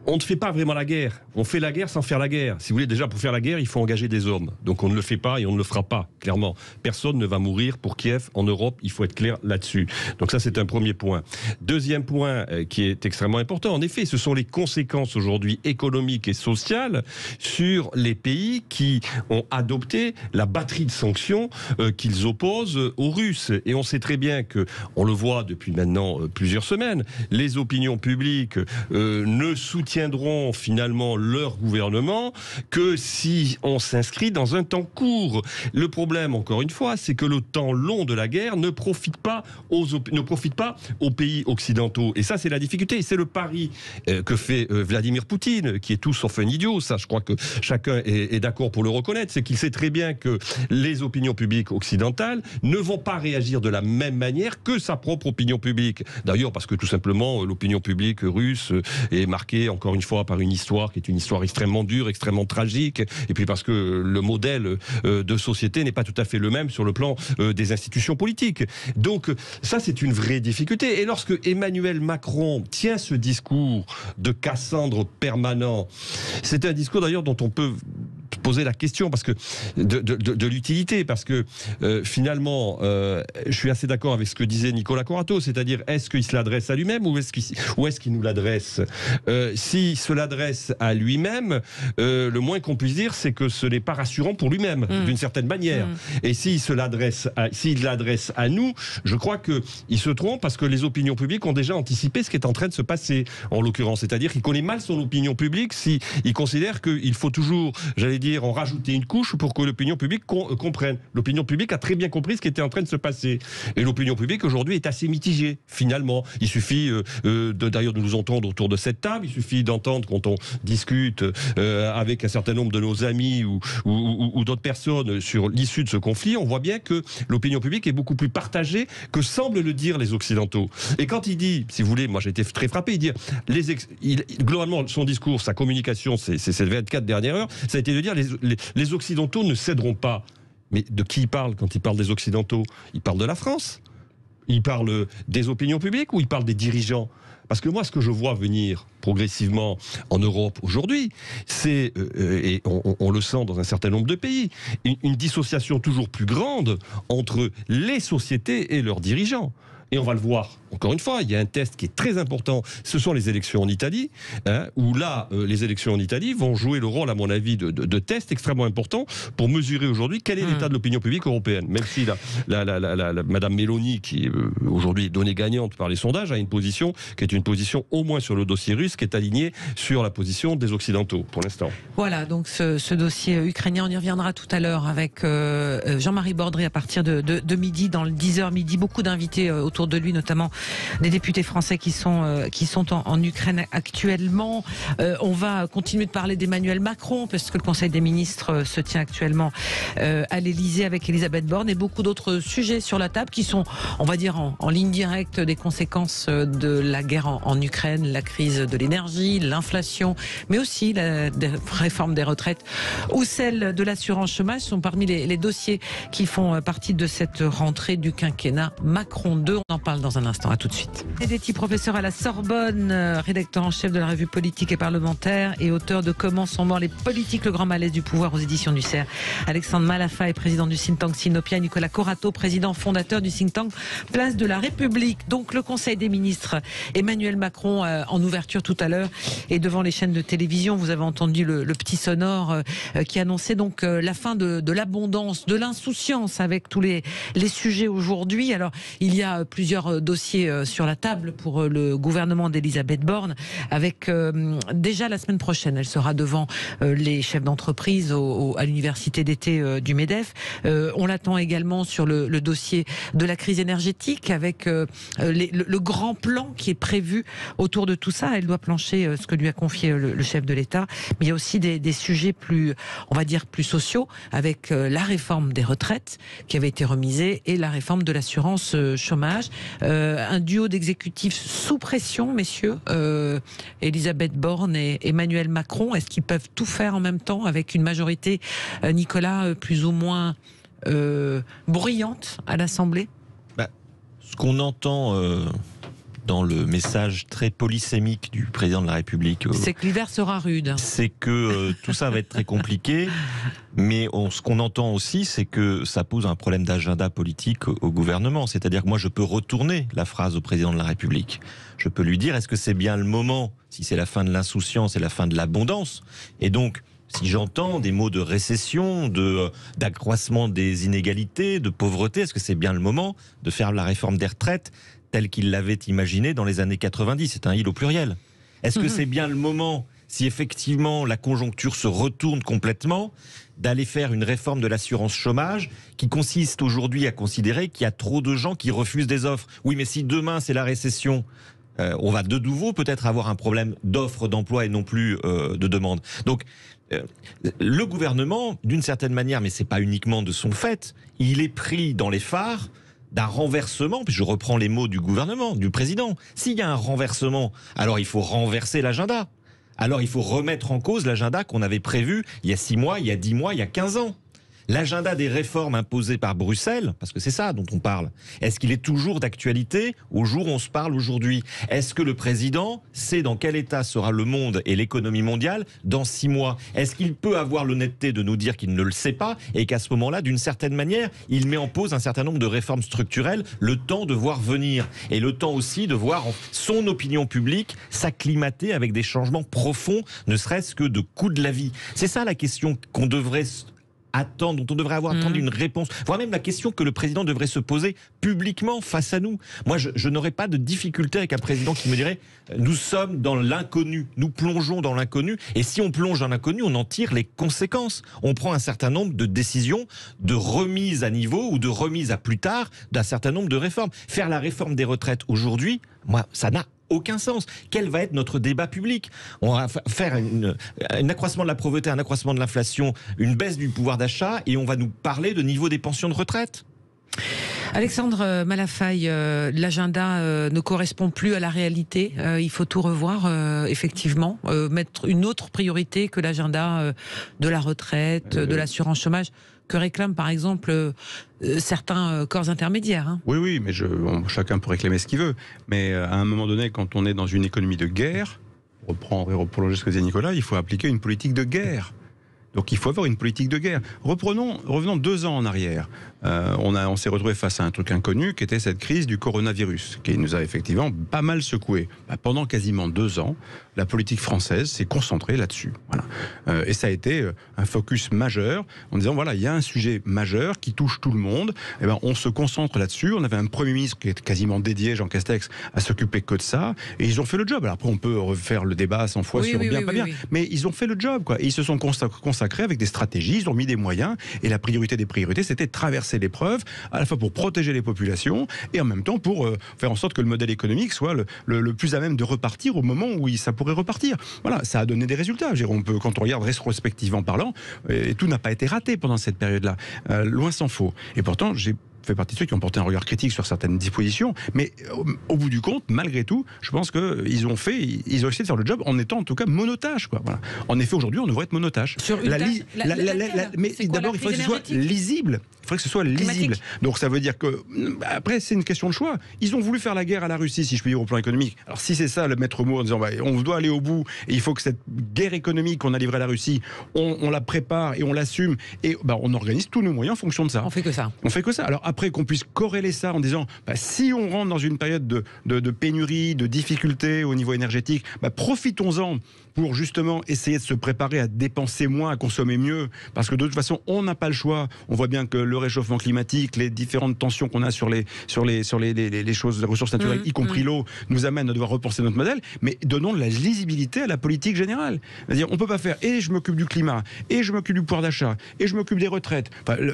C: on ne fait pas vraiment la guerre. On fait la guerre sans faire la guerre. Si vous voulez, déjà, pour faire la guerre, il faut engager des hommes. Donc on ne le fait pas et on ne le fera pas, clairement. Personne ne va mourir pour Kiev en Europe. Il faut être clair là-dessus. Donc ça, c'est un premier point. Deuxième point qui est extrêmement important. En effet, ce sont les conséquences aujourd'hui économiques et sociales sur les pays qui ont adopté la batterie de sanctions qu'ils opposent aux Russes. Et on sait très bien que, on le voit depuis maintenant plusieurs semaines, les opinions publiques ne soutiendront finalement leur gouvernement que si on s'inscrit dans un temps court. Le problème, encore une fois, c'est que le temps long de la guerre ne profite pas aux pays occidentaux. Et ça, c'est la difficulté. C'est le pari que fait Vladimir Poutine, qui est tout sauf un idiot. Ça, je crois que chacun est d'accord pour le reconnaître. C'est qu'il sait très bien que les opinions publiques occidentales ne vont pas réagir de la même manière que sa propre opinion publique. D'ailleurs, parce que tout simplement, l'opinion publique russe est marquée, encore une fois, par une histoire qui est une histoire extrêmement dure, extrêmement tragique, et puis parce que le modèle de société n'est pas tout à fait le même sur le plan des institutions politiques. Donc ça, c'est une vraie difficulté. Et lorsque Emmanuel Macron tient ce discours de Cassandre permanent, c'est un discours d'ailleurs dont on peut poser la question parce que de l'utilité, parce que finalement, je suis assez d'accord avec ce que disait Nicolas Corato, c'est-à-dire est-ce qu'il se l'adresse à lui-même ou est-ce qu'il nous l'adresse s'il se l'adresse à lui-même, le moins qu'on puisse dire, c'est que ce n'est pas rassurant pour lui-même, d'une certaine manière. Et s'il l'adresse à nous, je crois qu'il se trompe parce que les opinions publiques ont déjà anticipé ce qui est en train de se passer, en l'occurrence. C'est-à-dire qu'il connaît mal son opinion publique s'il considère qu'il faut toujours, j'allais dire, en rajouter une couche pour que l'opinion publique comprenne. L'opinion publique a très bien compris ce qui était en train de se passer. Et l'opinion publique aujourd'hui est assez mitigée, finalement. Il suffit d'ailleurs de nous entendre autour de cette table, il suffit d'entendre quand on discute avec un certain nombre de nos amis ou d'autres personnes sur l'issue de ce conflit, on voit bien que l'opinion publique est beaucoup plus partagée que semblent le dire les Occidentaux. Et quand il dit, si vous voulez, moi j'ai été très frappé, il dit, globalement son discours, sa communication, ces 24 dernières heures, ça a été de dire les Occidentaux ne céderont pas. Mais de qui il parle quand il parle des Occidentaux? Il parle de la France? Il parle des opinions publiques ou il parle des dirigeants? Parce que moi, ce que je vois venir progressivement en Europe aujourd'hui, c'est, et on le sent dans un certain nombre de pays, une dissociation toujours plus grande entre les sociétés et leurs dirigeants. Et on va le voir, encore une fois, il y a un test qui est très important, ce sont les élections en Italie, où là, les élections en Italie vont jouer le rôle, à mon avis, de test extrêmement important pour mesurer aujourd'hui quel est l'état de l'opinion publique européenne. Même si Madame Meloni, qui aujourd'hui est donnée gagnante par les sondages, a une position qui est une position au moins sur le dossier russe, qui est alignée sur la position des Occidentaux, pour l'instant.
B: Voilà, donc ce dossier ukrainien, on y reviendra tout à l'heure avec Jean-Marie Bordry à partir de midi, dans le 10h midi, beaucoup d'invités autour de lui, notamment des députés français qui sont en Ukraine actuellement. On va continuer de parler d'Emmanuel Macron, parce que le Conseil des ministres se tient actuellement à l'Elysée avec Elisabeth Borne, et beaucoup d'autres sujets sur la table qui sont, on va dire, en ligne directe des conséquences de la guerre en Ukraine, la crise de l'énergie, l'inflation, mais aussi la réforme des retraites ou celle de l'assurance chômage sont parmi les dossiers qui font partie de cette rentrée du quinquennat Macron 2. On en parle dans un instant, à tout de suite. Dedetti, professeur à la Sorbonne, rédacteur en chef de la revue Politique et Parlementaire et auteur de Comment sont morts les politiques, le grand malaise du pouvoir aux éditions du CERF. Alexandre Malafa est président du think tank Sinopia. Nicolas Corato, président fondateur du think tank Place de la République. Donc le Conseil des ministres, Emmanuel Macron en ouverture tout à l'heure, et devant les chaînes de télévision, vous avez entendu le petit sonore qui annonçait donc la fin de l'abondance, de l'insouciance avec tous les sujets aujourd'hui. Alors il y a plusieurs dossiers sur la table pour le gouvernement d'Elisabeth Borne, avec déjà la semaine prochaine, elle sera devant les chefs d'entreprise à l'université d'été du MEDEF. On l'attend également sur le dossier de la crise énergétique, avec le grand plan qui est prévu autour de tout ça. Elle doit plancher ce que lui a confié le chef de l'État. Mais il y a aussi des sujets plus, on va dire, plus sociaux, avec la réforme des retraites qui avait été remisée et la réforme de l'assurance chômage. Un duo d'exécutifs sous pression, messieurs, Elisabeth Borne et Emmanuel Macron. Est-ce qu'ils peuvent tout faire en même temps avec une majorité, Nicolas, plus ou moins bruyante à l'Assemblée?
E: Ce qu'on entend dans le message très polysémique du président de la République.
B: C'est que l'hiver sera rude.
E: C'est que tout ça va être très compliqué, mais ce qu'on entend aussi, c'est que ça pose un problème d'agenda politique au gouvernement. C'est-à-dire que moi, je peux retourner la phrase au président de la République. Je peux lui dire, est-ce que c'est bien le moment, si c'est la fin de l'insouciance et la fin de l'abondance, et donc, si j'entends des mots de récession, d'accroissement des inégalités, de pauvreté, est-ce que c'est bien le moment de faire la réforme des retraites telle qu'il l'avait imaginée dans les années 90 ? C'est un il au pluriel. Est-ce que c'est bien le moment, si effectivement la conjoncture se retourne complètement, d'aller faire une réforme de l'assurance chômage qui consiste aujourd'hui à considérer qu'il y a trop de gens qui refusent des offres ? Oui, mais si demain c'est la récession, on va de nouveau peut-être avoir un problème d'offre d'emploi et non plus de demande. Donc, le gouvernement, d'une certaine manière, mais c'est pas uniquement de son fait, il est pris dans les phares d'un renversement, puis je reprends les mots du gouvernement, du président. S'il y a un renversement, alors il faut renverser l'agenda. Alors il faut remettre en cause l'agenda qu'on avait prévu il y a 6 mois, il y a 10 mois, il y a 15 ans. L'agenda des réformes imposées par Bruxelles, parce que c'est ça dont on parle, est-ce qu'il est toujours d'actualité au jour où on se parle aujourd'hui ? Est-ce que le président sait dans quel état sera le monde et l'économie mondiale dans 6 mois ? Est-ce qu'il peut avoir l'honnêteté de nous dire qu'il ne le sait pas et qu'à ce moment-là, d'une certaine manière, il met en pause un certain nombre de réformes structurelles, le temps de voir venir et le temps aussi de voir son opinion publique s'acclimater avec des changements profonds, ne serait-ce que de coût de la vie. C'est ça la question qu'on devrait attendre, dont on devrait avoir attendu une réponse, voire même la question que le président devrait se poser publiquement face à nous. Moi, je n'aurais pas de difficulté avec un président qui me dirait « nous sommes dans l'inconnu, nous plongeons dans l'inconnu, et si on plonge dans l'inconnu, on en tire les conséquences. On prend un certain nombre de décisions de remise à niveau ou de remise à plus tard d'un certain nombre de réformes. Faire la réforme des retraites aujourd'hui, moi, ça n'a aucun sens. Quel va être notre débat public ? On va faire un accroissement de la pauvreté, un accroissement de l'inflation, une baisse du pouvoir d'achat, et on va nous parler de niveau des pensions de retraite.
B: Alexandre Malafaille, l'agenda ne correspond plus à la réalité. Il faut tout revoir, effectivement, mettre une autre priorité que l'agenda de la retraite, de l'assurance chômage, que réclament par exemple certains corps intermédiaires. Hein.
D: Oui, mais chacun peut réclamer ce qu'il veut. Mais à un moment donné, quand on est dans une économie de guerre, reprendre et prolonger ce que disait Nicolas, il faut appliquer une politique de guerre. Donc il faut avoir une politique de guerre. Revenons 2 ans en arrière. On s'est retrouvé face à un truc inconnu qui était cette crise du coronavirus, qui nous a effectivement pas mal secoué. Pendant quasiment 2 ans, la politique française s'est concentrée là-dessus. Voilà. Et ça a été un focus majeur en disant voilà, il y a un sujet majeur qui touche tout le monde. Et ben, on se concentre là-dessus. On avait un Premier ministre qui est quasiment dédié, Jean Castex, à s'occuper que de ça. Et ils ont fait le job. Alors après, on peut refaire le débat 100 fois sur bien, pas bien. Mais ils ont fait le job, quoi. Et ils se sont consacrés avec des stratégies, ils ont mis des moyens. Et la priorité des priorités, c'était de traverser l'épreuve, à la fois pour protéger les populations et en même temps pour faire en sorte que le modèle économique soit le plus à même de repartir au moment où ça pourrait repartir. Voilà, ça a donné des résultats. Je veux dire, quand on regarde rétrospectivement parlant, et tout n'a pas été raté pendant cette période-là. Loin s'en faut. Et pourtant, j'ai fait partie de ceux qui ont porté un regard critique sur certaines dispositions, mais au bout du compte, malgré tout, je pense qu'ils ont essayé de faire le job en étant en tout cas monotache, quoi. Voilà. En effet, aujourd'hui, on devrait être monotache.
B: Sur une
D: mais d'abord, il faudrait que ce soit lisible. Il faudrait que ce soit lisible. Donc ça veut dire que, après, c'est une question de choix. Ils ont voulu faire la guerre à la Russie, si je puis dire, au plan économique. Alors si c'est ça le maître mot en disant on doit aller au bout et il faut que cette guerre économique qu'on a livrée à la Russie, on la prépare et on l'assume et on organise tous nos moyens en fonction de ça.
B: On fait que ça.
D: On fait que ça. Alors après qu'on puisse corréler ça en disant si on rentre dans une période de pénurie, de difficulté au niveau énergétique, profitons-en pour justement essayer de se préparer à dépenser moins, à consommer mieux, parce que de toute façon on n'a pas le choix. On voit bien que le réchauffement climatique, les différentes tensions qu'on a sur les choses, les ressources naturelles, y compris l'eau, nous amènent à devoir repenser notre modèle, mais donnons de la lisibilité à la politique générale. C'est-à-dire, on peut pas faire et je m'occupe du climat, et je m'occupe du pouvoir d'achat, et je m'occupe des retraites.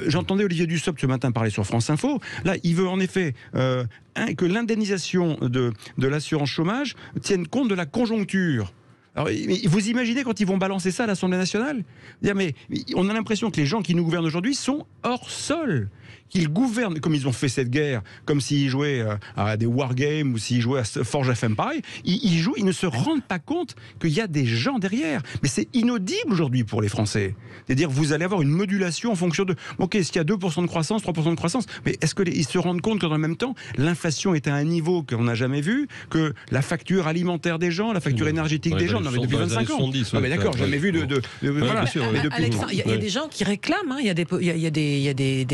D: J'entendais Olivier Dussopt ce matin parler sur France Info. Là, il veut en effet que l'indemnisation de l'assurance chômage tienne compte de la conjoncture. Alors, vous imaginez quand ils vont balancer ça à l'Assemblée nationale? Mais on a l'impression que les gens qui nous gouvernent aujourd'hui sont hors sol. Qu'ils gouvernent comme ils ont fait cette guerre, comme s'ils jouaient à des wargames ou s'ils jouaient à Forge of Empire. Ils ne se rendent pas compte qu'il y a des gens derrière. Mais c'est inaudible aujourd'hui pour les Français. C'est-à-dire vous allez avoir une modulation en fonction de... Ok, est-ce qu'il y a 2% de croissance, 3% de croissance? Mais est-ce qu'ils se rendent compte que dans le même temps, l'inflation est à un niveau qu'on n'a jamais vu, que la facture alimentaire des gens, la facture énergétique des gens, non, mais depuis 25 ans. Non, mais d'accord, jamais vu voilà.
B: Alexandre, il y a des gens qui réclament, il y a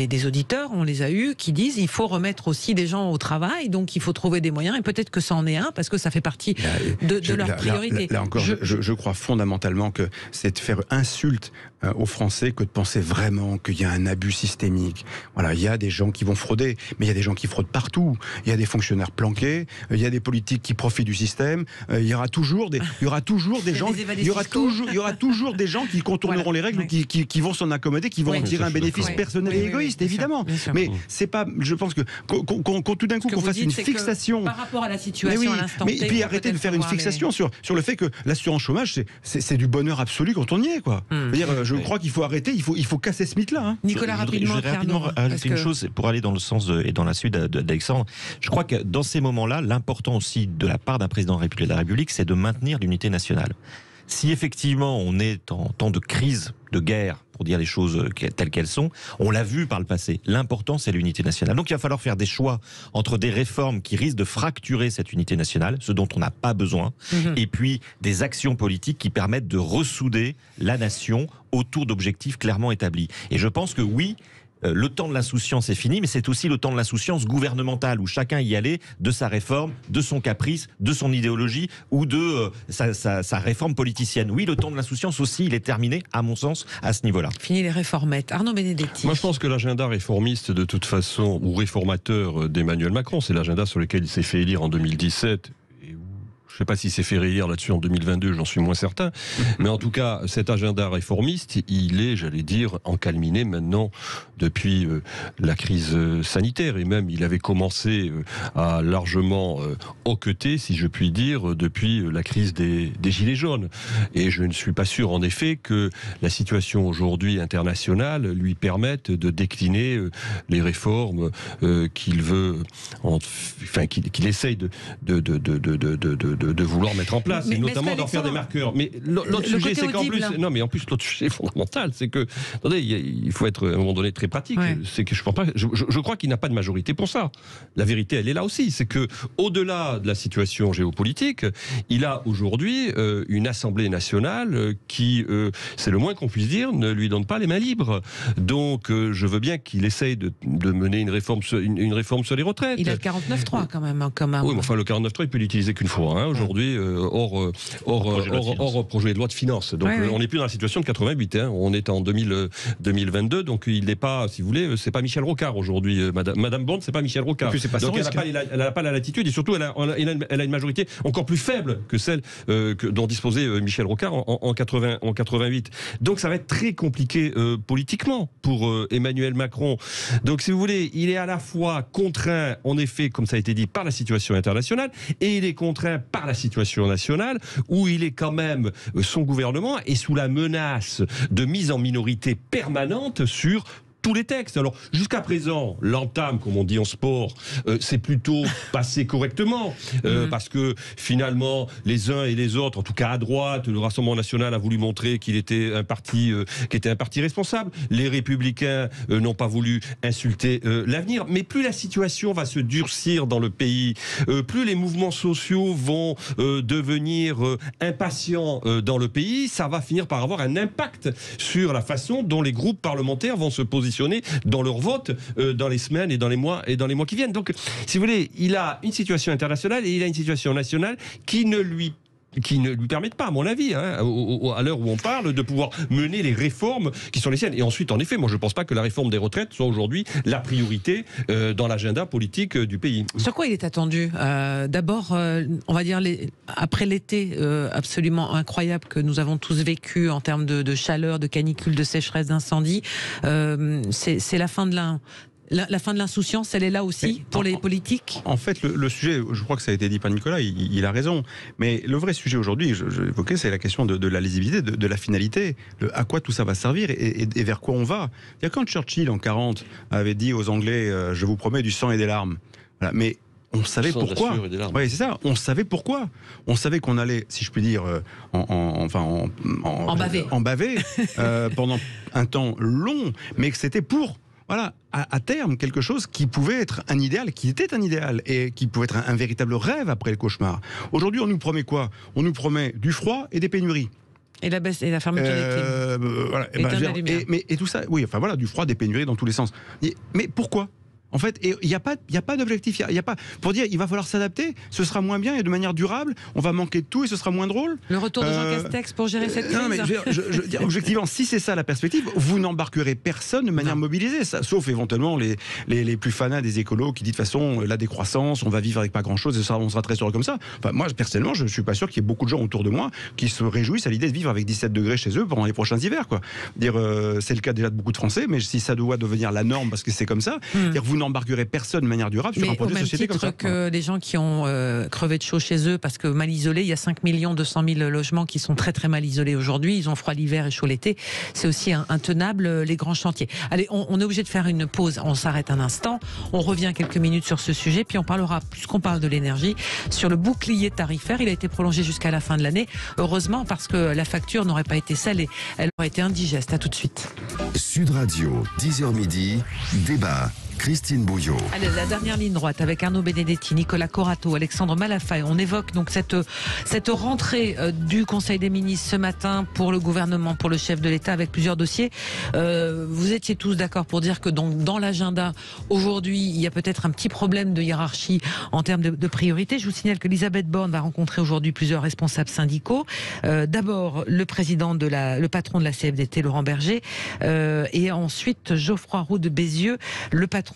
B: des auditeurs, on les a eus, qui disent il faut remettre aussi des gens au travail, donc il faut trouver des moyens, et peut-être que ça en est un, parce que ça fait partie de leurs priorités.
D: Là encore, je crois fondamentalement que c'est de faire insulte aux Français que de penser vraiment qu'il y a un abus systémique. Voilà, il y a des gens qui vont frauder, mais il y a des gens qui fraudent partout. Il y a des fonctionnaires planqués, il y a des politiques qui profitent du système. Il y aura toujours des gens, il y aura toujours des gens qui contourneront les règles, qui vont s'en accommoder, qui vont en tirer un bénéfice personnel et égoïste, évidemment. Bien sûr. Mais c'est pas, je pense que tout d'un coup qu'on fasse une fixation
B: par rapport à la situation à l'instant T.
D: Mais puis arrêtez de faire une fixation sur le fait que l'assurance chômage c'est du bonheur absolu quand on y est, quoi. Je crois qu'il faut arrêter, il faut casser ce mythe-là.
B: Hein. Nicolas,
E: je voudrais rapidement ajouter une chose pour aller dans le sens et dans la suite d'Alexandre. Je crois que dans ces moments-là, l'important aussi de la part d'un président de la République, c'est de maintenir l'unité nationale. Si effectivement on est en temps de crise, de guerre, pour dire les choses telles qu'elles sont, on l'a vu par le passé. L'important, c'est l'unité nationale. Donc il va falloir faire des choix entre des réformes qui risquent de fracturer cette unité nationale, ce dont on n'a pas besoin, et puis des actions politiques qui permettent de ressouder la nation autour d'objectifs clairement établis. Et je pense que oui, le temps de l'insouciance est fini, mais c'est aussi le temps de l'insouciance gouvernementale, où chacun y allait de sa réforme, de son caprice, de son idéologie, ou de sa réforme politicienne. Oui, le temps de l'insouciance aussi, il est terminé, à mon sens, à ce niveau-là.
B: Fini les réformettes. Arnaud Benedetti.
C: Moi, je pense que l'agenda réformiste, de toute façon, ou réformateur d'Emmanuel Macron, c'est l'agenda sur lequel il s'est fait élire en 2017. Je ne sais pas s'il s'est fait réélire là-dessus en 2022, j'en suis moins certain. Mais en tout cas, cet agenda réformiste, il est, j'allais dire, encalminé maintenant depuis la crise sanitaire. Et même, il avait commencé à largement hoqueter, si je puis dire, depuis la crise des Gilets jaunes. Et je ne suis pas sûr, en effet, que la situation aujourd'hui internationale lui permette de décliner les réformes qu'il veut, qu'il essaye de vouloir mettre en place, et notamment d'en faire des marqueurs. Mais l'autre sujet, c'est qu'en plus, non, mais en plus, l'autre sujet fondamental, c'est que, attendez, il faut être à un moment donné très pratique. Ouais. C'est que je crois qu'il n'a pas de majorité pour ça. La vérité, elle est là aussi. C'est que, au-delà de la situation géopolitique, il a aujourd'hui une Assemblée nationale qui, c'est le moins qu'on puisse dire, ne lui donne pas les mains libres. Donc, je veux bien qu'il essaye de mener une réforme sur les retraites.
B: Il a le 49.3 quand même.
C: Oui, mais enfin, le 49.3, il peut l'utiliser qu'une fois. Hein, aujourd'hui, hors projet de loi de finances. Donc on n'est plus dans la situation de 88. Hein, on est en 2022, donc il n'est pas, si vous voulez, c'est pas Michel Rocard aujourd'hui. Madame Borne, c'est pas Michel Rocard. Donc elle n'a pas la latitude, et surtout elle a une majorité encore plus faible que celle dont disposait Michel Rocard en 88. Donc ça va être très compliqué politiquement pour Emmanuel Macron. Donc si vous voulez, il est à la fois contraint, en effet, comme ça a été dit, par la situation internationale, et il est contraint par la situation nationale, où il est quand même, son gouvernement est sous la menace de mise en minorité permanente sur tous les textes. Alors, jusqu'à présent, l'entame, comme on dit en sport, c'est plutôt passé correctement, parce que finalement, les uns et les autres, en tout cas à droite, le Rassemblement national a voulu montrer qu'il était un parti qui était un parti responsable. Les Républicains n'ont pas voulu insulter l'avenir. Mais plus la situation va se durcir dans le pays, plus les mouvements sociaux vont devenir impatients dans le pays, ça va finir par avoir un impact sur la façon dont les groupes parlementaires vont se positionner dans leur vote dans les semaines et dans les mois qui viennent. Donc, si vous voulez, il a une situation internationale et il a une situation nationale qui ne lui permettent pas, à mon avis, hein, à l'heure où on parle, de pouvoir mener les réformes qui sont les siennes. Et ensuite, en effet, moi je ne pense pas que la réforme des retraites soit aujourd'hui la priorité dans l'agenda politique du pays.
B: Sur quoi il est attendu ? D'abord, on va dire, après l'été absolument incroyable que nous avons tous vécu en termes de chaleur, de canicule, de sécheresse, d'incendie, c'est la fin de La fin de l'insouciance, elle est là aussi pour les politiques.
D: En fait, le sujet, je crois que ça a été dit par Nicolas, il a raison. Mais le vrai sujet aujourd'hui, je l'évoquais, c'est la question de la lisibilité, de la finalité, à quoi tout ça va servir et vers quoi on va. Il y a quand Churchill, en 40, avait dit aux Anglais, je vous promets du sang et des larmes. Voilà. Mais on savait pourquoi. Oui, c'est ça. On savait pourquoi. On savait qu'on allait, si je puis dire, en baver pendant un temps long, mais que c'était pour, voilà, à terme, quelque chose qui pouvait être un idéal, qui était un idéal, et qui pouvait être un véritable rêve après le cauchemar. Aujourd'hui, on nous promet quoi? On nous promet du froid et des pénuries.
B: Et la baisse et la fermeture des clims.
D: Voilà, et tout ça, oui, enfin voilà, du froid, des pénuries dans tous les sens. Mais pourquoi? En fait, il n'y a pas d'objectif. Il y a pas pour dire il va falloir s'adapter. Ce sera moins bien et de manière durable. On va manquer de tout et ce sera moins drôle.
B: Le retour de Jean Castex pour gérer cette crise.
D: Non, mais je dire, objectivement, si c'est ça la perspective, vous n'embarquerez personne de manière mobilisée, ça, sauf éventuellement les plus fanats des écolos qui disent de toute façon la décroissance, on va vivre avec pas grand chose et on sera très heureux comme ça. Enfin, moi personnellement, je suis pas sûr qu'il y ait beaucoup de gens autour de moi qui se réjouissent à l'idée de vivre avec 17 degrés chez eux pendant les prochains hivers. Quoi. Dire c'est le cas déjà de beaucoup de Français, mais si ça doit devenir la norme parce que c'est comme ça, dire vous n'embarquerez personne de manière durable sur un projet de société comme ça.
B: Mais au même titre que les gens qui ont crevé de chaud chez eux parce que mal isolés, il y a 5 200 000 logements qui sont très très mal isolés aujourd'hui. Ils ont froid l'hiver et chaud l'été. C'est aussi intenable, les grands chantiers. Allez, on est obligé de faire une pause. On s'arrête un instant. On revient quelques minutes sur ce sujet. Puis on parlera, puisqu'on parle de l'énergie, sur le bouclier tarifaire. Il a été prolongé jusqu'à la fin de l'année. Heureusement, parce que la facture n'aurait pas été salée. Elle aurait été indigeste. À tout de suite.
A: Sud Radio, 10h midi, débat. Christine Bouillot.
B: Allez, la dernière ligne droite avec Arnaud Benedetti, Nicolas Corato, Alexandre Malafaye. On évoque donc cette rentrée du Conseil des ministres ce matin pour le gouvernement, pour le chef de l'État, avec plusieurs dossiers. Vous étiez tous d'accord pour dire que donc dans l'agenda aujourd'hui, il y a peut-être un petit problème de hiérarchie en termes de priorité. Je vous signale que Elisabeth Borne va rencontrer aujourd'hui plusieurs responsables syndicaux. D'abord le patron de la CFDT, Laurent Berger, et ensuite Geoffroy Roux de Bézieux, le patron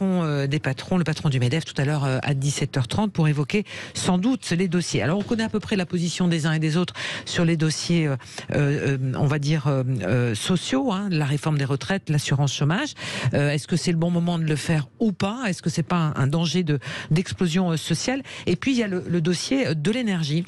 B: des patrons, le patron du MEDEF, tout à l'heure à 17h30 pour évoquer sans doute les dossiers. Alors on connaît à peu près la position des uns et des autres sur les dossiers, on va dire sociaux, la réforme des retraites, l'assurance chômage. Est-ce que c'est le bon moment de le faire ou pas? Est-ce que c'est pas un danger d'explosion sociale? Et puis il y a le dossier de l'énergie.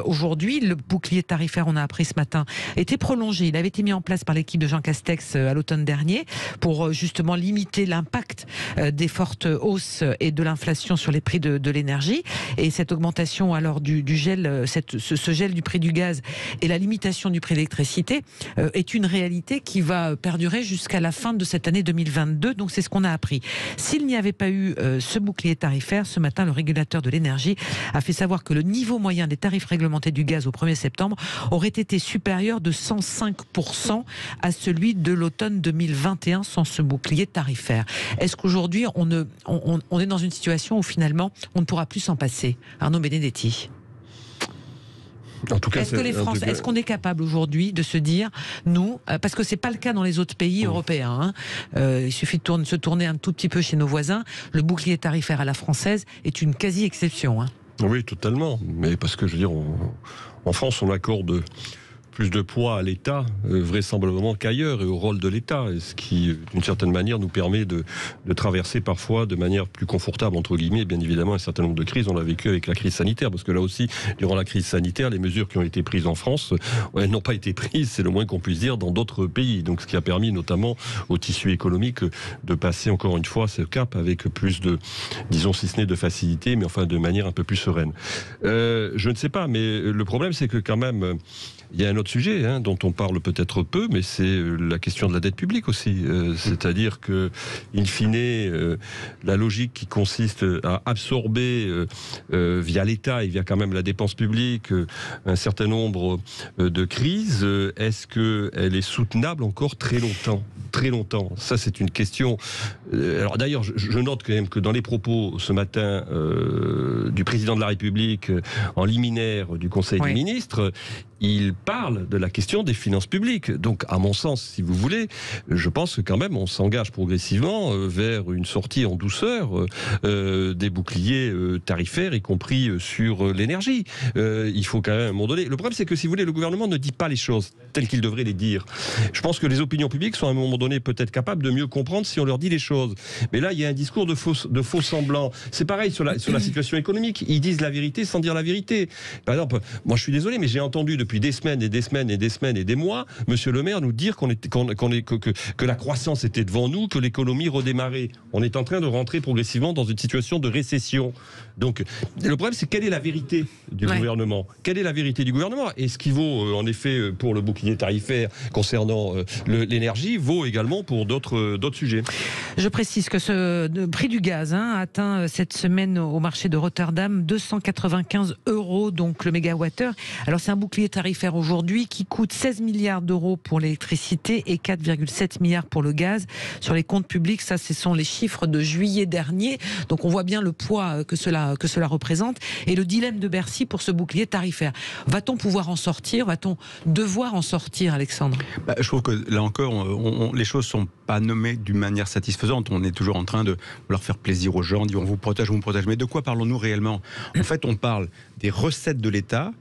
B: Aujourd'hui, le bouclier tarifaire, on a appris ce matin, était prolongé. Il avait été mis en place par l'équipe de Jean Castex à l'automne dernier pour justement limiter l'impact des fortes hausses et de l'inflation sur les prix de l'énergie. Et cette augmentation alors du gel, ce gel du prix du gaz et la limitation du prix de l'électricité est une réalité qui va perdurer jusqu'à la fin de cette année 2022. Donc c'est ce qu'on a appris. S'il n'y avait pas eu ce bouclier tarifaire, ce matin, le régulateur de l'énergie a fait savoir que le niveau moyen des tarifs réglementés du gaz au 1er septembre aurait été supérieur de 105% à celui de l'automne 2021 sans ce bouclier tarifaire. Est-ce qu'aujourd'hui, on est dans une situation où finalement, on ne pourra plus s'en passer? Arnaud Benedetti.
C: En tout cas,
B: est-ce qu'on est capable aujourd'hui de se dire, nous, parce que c'est pas le cas dans les autres pays européens, il suffit de se tourner un tout petit peu chez nos voisins, le bouclier tarifaire à la française est une quasi-exception.
C: Oui, totalement. Mais parce que, je veux dire, en France, on accorde plus de poids à l'État, vraisemblablement qu'ailleurs, et au rôle de l'État, ce qui, d'une certaine manière, nous permet de traverser parfois de manière plus confortable, entre guillemets, bien évidemment, un certain nombre de crises. On l'a vécu avec la crise sanitaire, parce que là aussi, durant la crise sanitaire, les mesures qui ont été prises en France, elles n'ont pas été prises, c'est le moins qu'on puisse dire, dans d'autres pays. Donc, ce qui a permis notamment au tissu économique de passer encore une fois ce cap avec plus de, disons, si ce n'est de facilité, mais enfin de manière un peu plus sereine. Je ne sais pas, mais le problème, c'est que quand même, il y a un autre sujet dont on parle peut-être peu, mais c'est la question de la dette publique aussi. C'est-à-dire que, in fine, la logique qui consiste à absorber via l'État et via quand même la dépense publique un certain nombre de crises, est-ce qu'elle est soutenable encore très longtemps ? Très longtemps. Ça, c'est une question. Alors d'ailleurs, je note quand même que dans les propos ce matin du président de la République en liminaire du Conseil des ministres, il parle de la question des finances publiques. Donc, à mon sens, si vous voulez, je pense que quand même on s'engage progressivement vers une sortie en douceur des boucliers tarifaires, y compris sur l'énergie. Il faut quand même à un moment donné. Le problème, c'est que si vous voulez, le gouvernement ne dit pas les choses telles qu'il devrait les dire. Je pense que les opinions publiques sont à un moment donné peut-être capables de mieux comprendre si on leur dit les choses. Mais là, il y a un discours de faux semblants. C'est pareil sur la situation économique. Ils disent la vérité sans dire la vérité. Par exemple, moi je suis désolé, mais j'ai entendu depuis des semaines et des semaines et des semaines et des mois, Monsieur le maire nous dire que la croissance était devant nous, que l'économie redémarrait. On est en train de rentrer progressivement dans une situation de récession. Donc, le problème, c'est quelle est la vérité du gouvernement ? Quelle est la vérité du gouvernement ? Et ce qui vaut, en effet, pour le bouclier tarifaire concernant l'énergie, vaut également pour d'autres sujets.
B: Je précise que le prix du gaz a atteint cette semaine au marché de Rotterdam 295 €, donc le mégawattheure. Alors, c'est un bouclier tarifaire aujourd'hui qui coûte 16 milliards d'euros pour l'électricité et 4,7 milliards pour le gaz. Sur les comptes publics, ça, ce sont les chiffres de juillet dernier. Donc, on voit bien le poids que cela représente et le dilemme de Bercy pour ce bouclier tarifaire. Va-t-on pouvoir en sortir ? Va-t-on devoir en sortir, Alexandre ?
D: Je trouve que là encore, les choses ne sont pas nommées d'une manière satisfaisante. On est toujours en train de leur faire plaisir aux gens, on dit on vous protège. Mais de quoi parlons-nous réellement ? En fait, on parle des recettes de l'État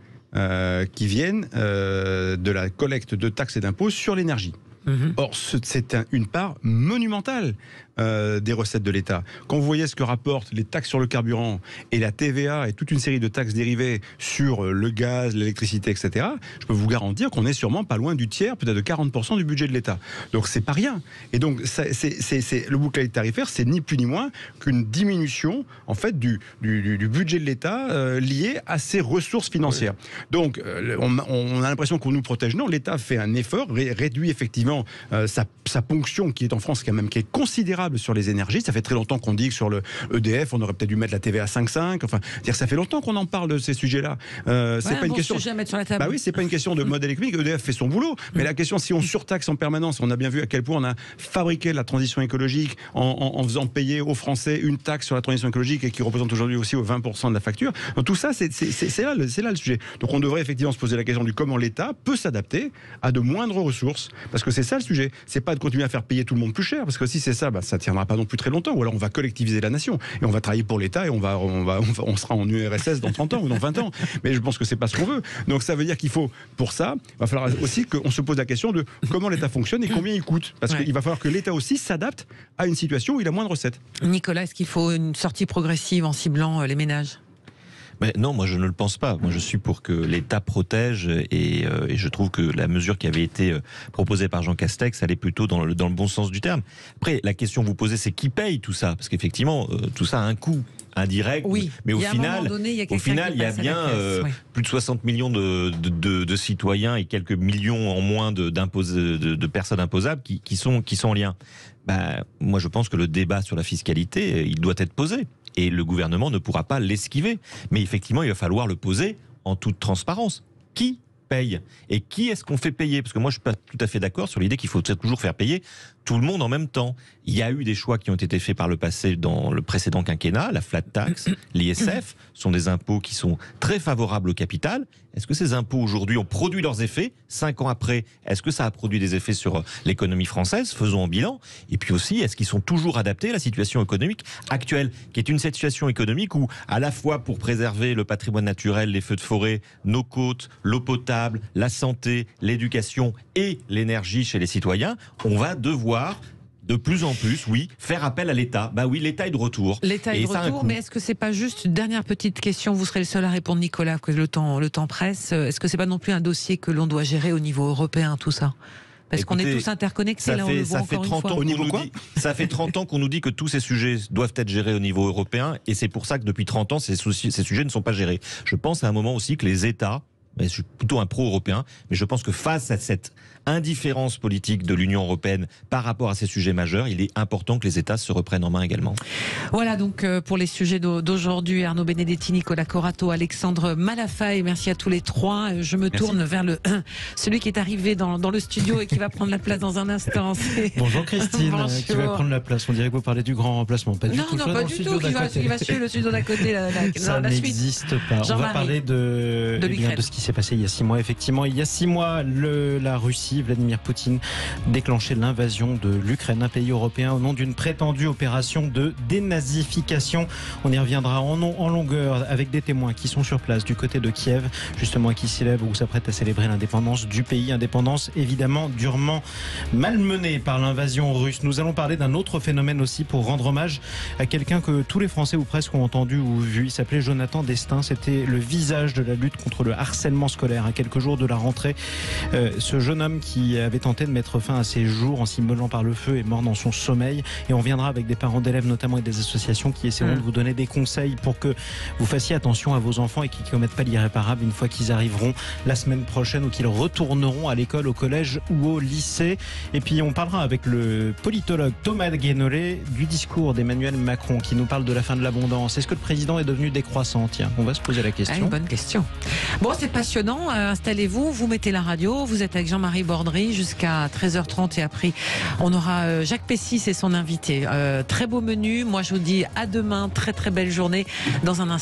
D: qui viennent de la collecte de taxes et d'impôts sur l'énergie. Or, c'est une part monumentale des recettes de l'État. Quand vous voyez ce que rapportent les taxes sur le carburant et la TVA et toute une série de taxes dérivées sur le gaz, l'électricité, etc., je peux vous garantir qu'on est sûrement pas loin du tiers, peut-être de 40% du budget de l'État. Donc c'est pas rien. Et donc le bouclier tarifaire, c'est ni plus ni moins qu'une diminution en fait du budget de l'État lié à ses ressources financières. Donc on a l'impression qu'on nous protège. Non, l'État fait un effort, réduit effectivement sa ponction qui est en France quand même qui est considérable sur les énergies. Ça fait très longtemps qu'on dit que sur le EDF, on aurait peut-être dû mettre la TVA à 5,5. Enfin, ça fait longtemps qu'on en parle de ces sujets-là. C'est pas une question.
B: Sujet à mettre sur la table.
D: Bah oui, c'est pas une question de modèle économique. EDF fait son boulot, mais la question, si on surtaxe en permanence, on a bien vu à quel point on a fabriqué la transition écologique en faisant payer aux Français une taxe sur la transition écologique et qui représente aujourd'hui aussi 20% de la facture. Donc tout ça, c'est là le sujet. Donc on devrait effectivement se poser la question du comment l'État peut s'adapter à de moindres ressources, parce que c'est ça le sujet. C'est pas de continuer à faire payer tout le monde plus cher, parce que si c'est ça, ça tiendra pas non plus très longtemps. Ou alors on va collectiviser la nation et on va travailler pour l'État et on sera en URSS dans 30 ans ou dans 20 ans. Mais je pense que c'est pas ce qu'on veut. Donc ça veut dire qu'il faut, pour ça, il va falloir aussi qu'on se pose la question de comment l'État fonctionne et combien il coûte. Parce qu'il va falloir que l'État aussi s'adapte à une situation où il a moins de recettes.
B: Nicolas, est-ce qu'il faut une sortie progressive en ciblant les ménages ?
E: Non, moi je ne le pense pas. Moi je suis pour que l'État protège et je trouve que la mesure qui avait été proposée par Jean Castex, elle est plutôt dans le bon sens du terme. Après, la question que vous posez, c'est qui paye tout ça ? Parce qu'effectivement, tout ça a un coût indirect, mais au final, il y a bien plus de 60 millions de citoyens et quelques millions en moins de personnes imposables qui sont en lien. Moi je pense que le débat sur la fiscalité, il doit être posé. Et le gouvernement ne pourra pas l'esquiver. Mais effectivement, il va falloir le poser en toute transparence. Qui paye ? Et qui est-ce qu'on fait payer ? Parce que moi, je ne suis pas tout à fait d'accord sur l'idée qu'il faut toujours faire payer tout le monde en même temps. Il y a eu des choix qui ont été faits par le passé dans le précédent quinquennat. La flat tax, l'ISF sont des impôts qui sont très favorables au capital. Est-ce que ces impôts aujourd'hui ont produit leurs effets 5 ans après? Est-ce que ça a produit des effets sur l'économie française? Faisons un bilan. Et puis aussi, est-ce qu'ils sont toujours adaptés à la situation économique actuelle, qui est une situation économique où, à la fois pour préserver le patrimoine naturel, les feux de forêt, nos côtes, l'eau potable, la santé, l'éducation et l'énergie chez les citoyens, on va devoir de plus en plus, faire appel à l'État. Oui, l'État est de retour.
B: L'État est de retour, mais est-ce que c'est pas juste une dernière petite question? Vous serez le seul à répondre, Nicolas, parce que le temps presse. Est-ce que c'est pas non plus un dossier que l'on doit gérer au niveau européen, tout ça? Parce qu'on est tous interconnectés, là, on le voit encore une fois.
E: Au niveau quoi ? Ça fait 30 ans qu'on nous dit que tous ces sujets doivent être gérés au niveau européen, et c'est pour ça que depuis 30 ans, ces sujets ne sont pas gérés. Je pense à un moment aussi que les États, je suis plutôt un pro-européen, mais je pense que face à cette indifférence politique de l'Union européenne par rapport à ces sujets majeurs, il est important que les États se reprennent en main également.
B: Voilà donc pour les sujets d'aujourd'hui. Arnaud Benedetti, Nicolas Corato, Alexandre Malafaye, merci à tous les trois. Je me tourne vers celui qui est arrivé dans le studio et qui va prendre la place dans un instant.
H: Bonjour Christine,
B: Bonjour.
H: Qui va prendre la place. On dirait que vous parlez du grand remplacement. Pas du tout.
B: Non, pas du tout. Qui va suivre le studio d'à côté.
H: Ça n'existe pas. On va parler de ce qui s'est s'est passé il y a 6 mois. Effectivement, il y a 6 mois, la Russie, Vladimir Poutine, déclenchait l'invasion de l'Ukraine, un pays européen, au nom d'une prétendue opération de dénazification. On y reviendra en longueur avec des témoins qui sont sur place du côté de Kiev, justement, qui célèbre ou s'apprête à célébrer l'indépendance du pays. Indépendance évidemment durement malmenée par l'invasion russe. Nous allons parler d'un autre phénomène aussi pour rendre hommage à quelqu'un que tous les Français ou presque ont entendu ou vu. Il s'appelait Jonathan Destin. C'était le visage de la lutte contre le harcèlement scolaire. À quelques jours de la rentrée, ce jeune homme qui avait tenté de mettre fin à ses jours en s'immolant par le feu est mort dans son sommeil. Et on viendra avec des parents d'élèves notamment et des associations qui essaieront de vous donner des conseils pour que vous fassiez attention à vos enfants et qu'ils ne commettent pas l'irréparable une fois qu'ils arriveront la semaine prochaine ou qu'ils retourneront à l'école, au collège ou au lycée. Et puis on parlera avec le politologue Thomas Guénolé du discours d'Emmanuel Macron qui nous parle de la fin de l'abondance. Est-ce que le président est devenu décroissant? Tiens, on va se poser la question.
B: Une bonne question. Bon, c'est passionnant. Installez-vous, vous mettez la radio. Vous êtes avec Jean-Marie Bordry jusqu'à 13h30 et après on aura Jacques Pessis et son invité. Très beau menu. Moi je vous dis à demain. Très très belle journée. Dans un instant.